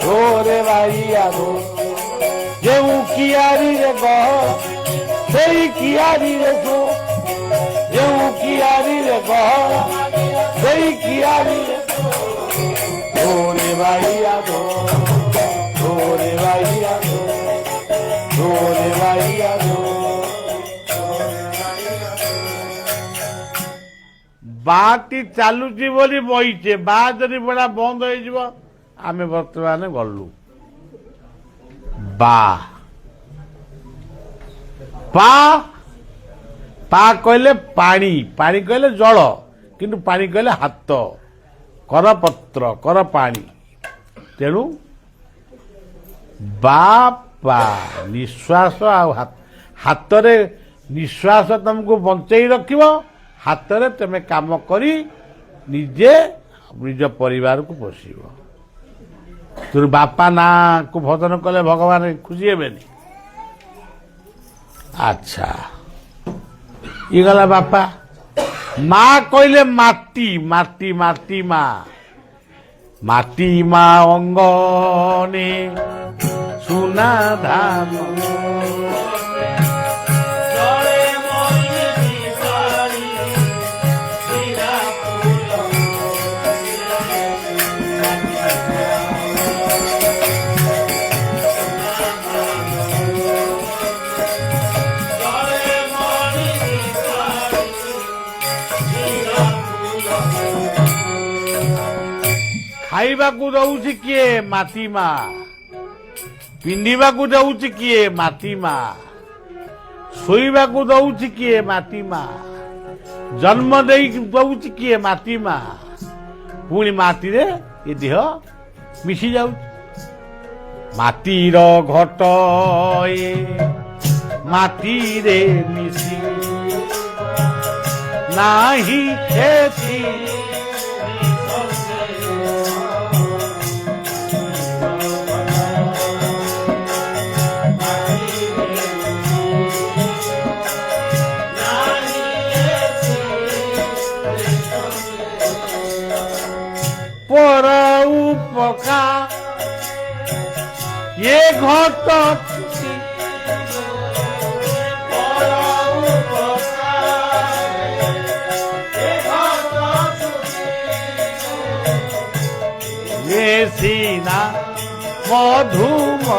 ଧୋରେ ବାଇଆ ଧୋ। ଯେଉଁ କିଆରିରେ ଗହ ସେଇ କିଆରିରେ ଶୋ, ଯେଉଁ କିଆରିରେ ଗହ ସେଇ କିଆରିରେ ଧୋରେ ବାଇଆ ଧୋ, ଧୋରେ ବାଇଆ ଧୋ, ଧୋରେ ବାଇଆ ଧୋ। ବାଟି ଚାଲୁଛି ବୋଲି ବହିଛେ, ବା ଯଦି ବଡା ବନ୍ଦ ହେଇଯିବ, ଆମେ ବର୍ତ୍ତମାନ ଗଲୁ। ବା ପା, ପା କହିଲେ ପାଣି, ପାଣି କହିଲେ ଜଳ, କିନ୍ତୁ ପାଣି କହିଲେ ହାତ, କରପତ୍ର, କର ପାଣି। ତେଣୁ ବାପା ନିଶ୍ୱାସ ଆଉ ହାତରେ ନିଶ୍ୱାସ ତମକୁ ବଞ୍ଚେଇ ରଖିବ, ହାତରେ ତମେ କାମ କରି ନିଜେ ନିଜ ପରିବାରକୁ ପୋଷିବ। ତେଣୁ ବାପା ନାଁକୁ ଭଜନ କଲେ ଭଗବାନ ଖୁସି ହେବେନି। ଆଚ୍ଛା, ଇଏ ଗଲା ବାପା। ମା କହିଲେ ମାଟି, ମାଟି ମାଟି ମା, ମାଟି ମା ଅଙ୍ଗନେ ସୁନା ଧାନ, ଖାଇବାକୁ ଦଉଛି କିଏ? ମାଟି ମା। ପିନ୍ଧିବାକୁ ଦଉଛି କିଏ? ମାଟି ମା। ଶୋଇବାକୁ ଦଉଛି କିଏ? ମାଟି ମା। ଜନ୍ମ ଦେଇ ଦଉଛି କିଏ? ମାଟି ମା। ପୁଣି ମାଟିରେ ଏ ଦେହ ମିଶି ଯାଉଛି। ମାଟିର ଘଟ ଏ ମାଟିରେ ମିଶି ନାହିଁ କ୍ଷତି, পর উপকার এ ঘট, সিনা মধুম ও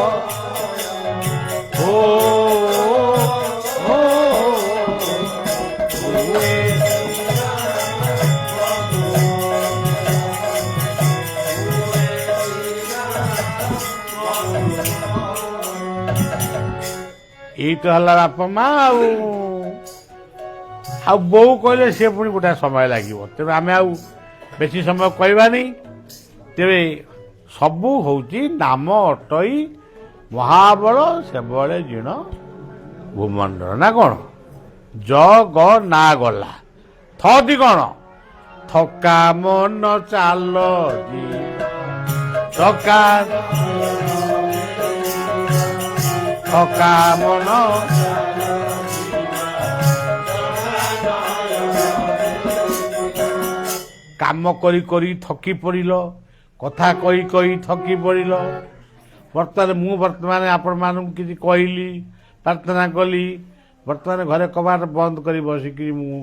ଏଇତ ହେଲା ବାପା ମା। ଆଉ ବୋଉ କହିଲେ ସେ ପୁଣି ଗୋଟେ ସମୟ ଲାଗିବ। ତେଣୁ ଆମେ ଆଉ ବେଶୀ ସମୟ କହିବାନି। ତେବେ ସବୁ ହଉଛି ନାମ ଅଟଇ ମହାବଳ ସେବଳେ ଜିଣ ଭୂମଣ୍ଡଳ, ନା କଣ? ଜ ଗ ନା ଗଲା। ଥଟି କଣ? ଥକା ମନ ଚାଲ ଥକା, ଥକା ମନ କାମ କରି କରି ଥକି ପଡ଼ିଲ, କଥା କହି କହି ଥକି ପଡ଼ିଲ। ବର୍ତ୍ତମାନ ଆପଣମାନଙ୍କୁ କିଛି କହିଲି, ପ୍ରାର୍ଥନା କଲି, ବର୍ତ୍ତମାନ ଘରେ କବାଟ ବନ୍ଦ କରି ବସିକିରି ମୁଁ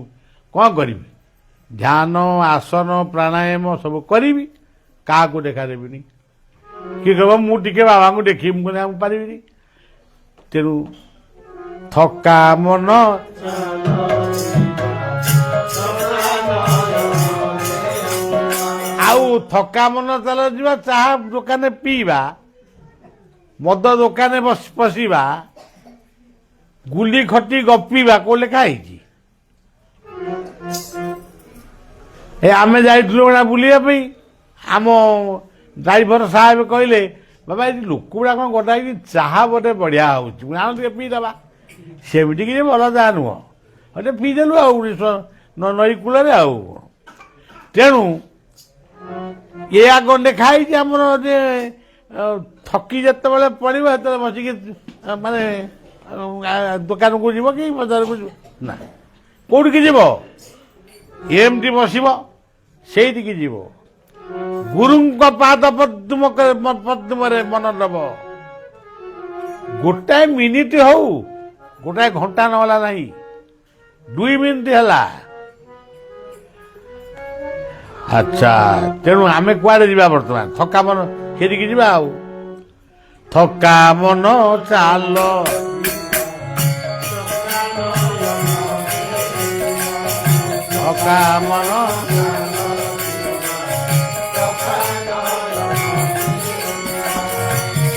କ'ଣ କରିବି? ଧ୍ୟାନ, ଆସନ, ପ୍ରାଣାୟାମ ସବୁ କରିବି, କାହାକୁ ଦେଖାଦେବିନି। କିଏ କହିବ ମୁଁ ଟିକେ ବାବାଙ୍କୁ ଦେଖିବି, ମୁଁ କହିବି ପାରିବିନି। ତେଣୁ ଥକା ମନ ଆଉ ଥକା ମନ ଚାଲ ଯିବା, ଚାହା ଦୋକାନରେ ପିଇବା, ମଦ ଦୋକାନରେ ପଶିବା, ଗୁଲି ଖଟି ଗପିବା କୋଉ ଲେଖା ହେଇଛି? ଆମେ ଯାଇଥିଲୁ ଗୁଡ଼ା ବୁଲିବା ପାଇଁ। ଆମ ଡ୍ରାଇଭର ସାହେବ କହିଲେ ବାବା ଏଠି ଲୋକ ଗୁଡ଼ା କ'ଣ ଗୋଟା ହେଇକି ଚାହା ବୋଧେ ବଢ଼ିଆ ହେଉଛି, ଆଣ ଟିକେ ପିଇଦେବା। ସେମିତି କିଛି ଭଲ ଚାହା ନୁହଁ, ଟିକେ ପିଇଦେଲୁ ଆଉ ନଈ କୂଳରେ ଆଉ। ତେଣୁ ଏ ଆଗ ଲେଖା ହେଇଛି ଆମର ଯେ ଥକି ଯେତେବେଳେ ପଡ଼ିବ ସେତେବେଳେ ବସିକି ମାନେ ଦୋକାନକୁ ଯିବ କି ବଜାରକୁ ଯିବ ନା, କୋଉଠିକି ଯିବ? ଏମିତି ବସିବ, ସେଇଠିକି ଯିବ। ଗୁରୁଙ୍କ ପାଦ ପଦ୍ମରେ ମନ ଦବ। ଗୋଟାଏ ମିନିଟ ହଉ, ଗୋଟାଏ ଘଣ୍ଟା ନହେଲା ନାହିଁ, 2 ମିନିଟ ହେଲା। ଆଚ୍ଛା, ତେଣୁ ଆମେ କୁଆଡେ ଯିବା ବର୍ତ୍ତମାନ? ଥକା ମନ ସେଠିକି ଯିବା। ଆଉ ଥକା ମନ ଚାଲ, ଥକା ମନ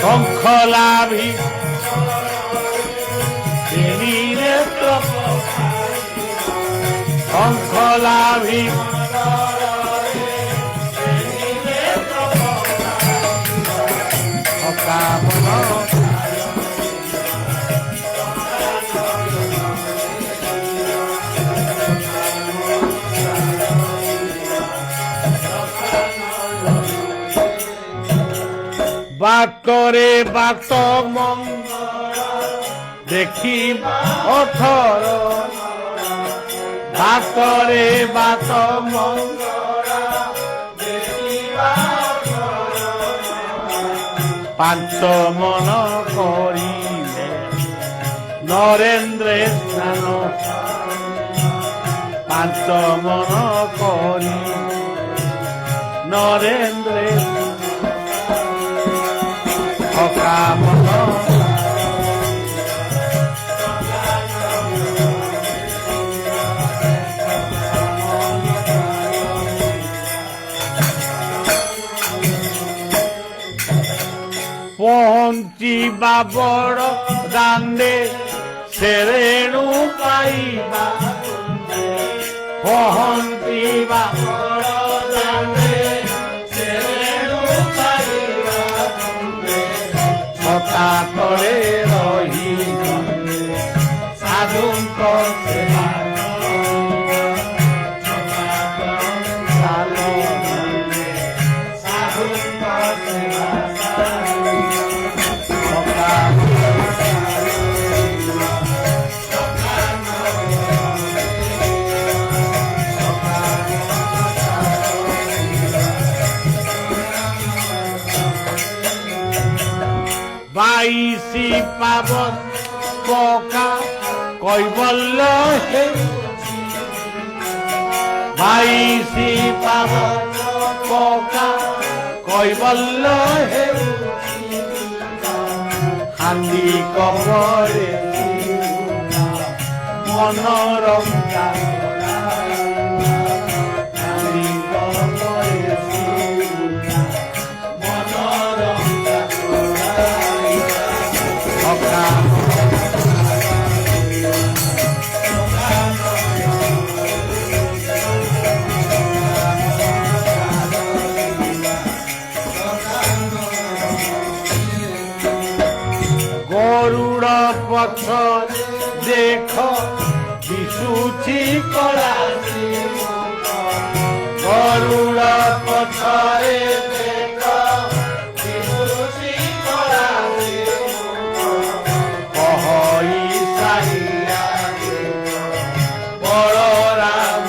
ଶଙ୍ଖଲାଭି ଶଙ୍ଖଲାଭି ବାଟରେ ବାଟ ମଙ୍ଗଳ ଦେଖିବା ଅଥର ବାଟରେ ବାଟ ମଙ୍ଗଳ ଦେଖିବା ପାଞ୍ଚ ମନ କରିଲେ ନରେନ୍ଦ୍ର ସ୍ନାନ ପାଞ୍ଚ ମନ କରି ନରେନ୍ଦ୍ର ଅକାମନ ପହଞ୍ଚିବା ବଡ଼ ଦାଣ୍ଡେ ସେରେଣୁ ପାଇବା ପହଞ୍ଚିବା ବଡ଼ ଦାଣ୍ଡେ ସେରେଣୁ ପାଇବା ଛତା ତଳେ ରହି ସାଧୁଙ୍କ ସେବା ସାଧୁଙ୍କ ସେବା বাইশি পাবন পকা কৈবল্য হে বাইশি পাবন পকা কৈবল্য হে হান্দি কবরে মনোরঞ্জা হান্দি কবরে গরুড় পছরে দেখ দিশুছি কলা গরুড় পছরে দেখ দিশুছি কলা কহই সাইয়া বড় রাম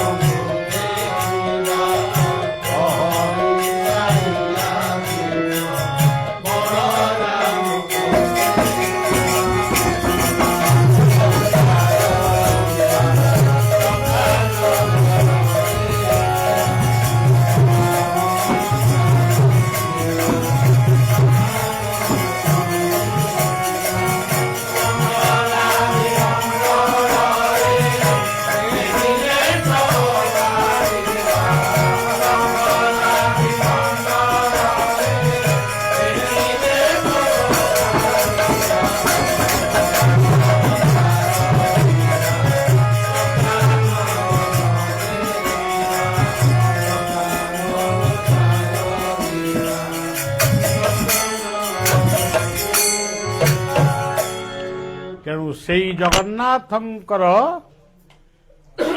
কহই সাইয়া বড় রাম ତେଣୁ ସେଇ ଜଗନ୍ନାଥଙ୍କର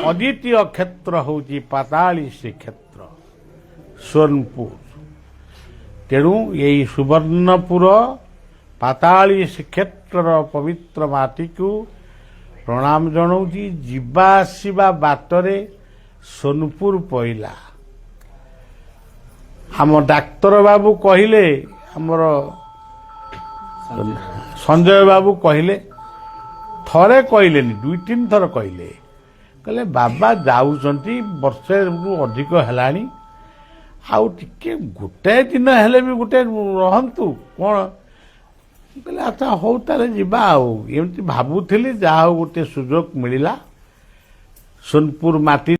ଅଦ୍ୱିତୀୟ କ୍ଷେତ୍ର ହେଉଛି ପାତାଳି ଶ୍ରୀକ୍ଷେତ୍ର ସୋନପୁର। ତେଣୁ ଏହି ସୁବର୍ଣ୍ଣପୁର ପାତାଳି ଶ୍ରୀକ୍ଷେତ୍ରର ପବିତ୍ର ମାଟିକୁ ପ୍ରଣାମ ଜଣାଉଛି। ଯିବା ଆସିବା ବାଟରେ ସୋନପୁର ପଇଲା। ଆମ ଡାକ୍ତର ବାବୁ କହିଲେ, ଆମର ସଞ୍ଜୟ ବାବୁ କହିଲେ, ଥରେ କହିଲେନି ଦୁଇ ତିନି ଥର କହିଲେ, କହିଲେ ବାବା ଯାଉଛନ୍ତି ବର୍ଷେରୁ ଅଧିକ ହେଲାଣି, ଆଉ ଟିକେ ଗୋଟାଏ ଦିନ ହେଲେ ବି ଗୋଟେ ରହନ୍ତୁ କ'ଣ। କହିଲେ ଆଚ୍ଛା ହଉ ତାହେଲେ ଯିବା ଆଉ। ଏମିତି ଭାବୁଥିଲି, ଯାହା ହଉ ଗୋଟେ ସୁଯୋଗ ମିଳିଲା। ସୋନପୁର ମାଟି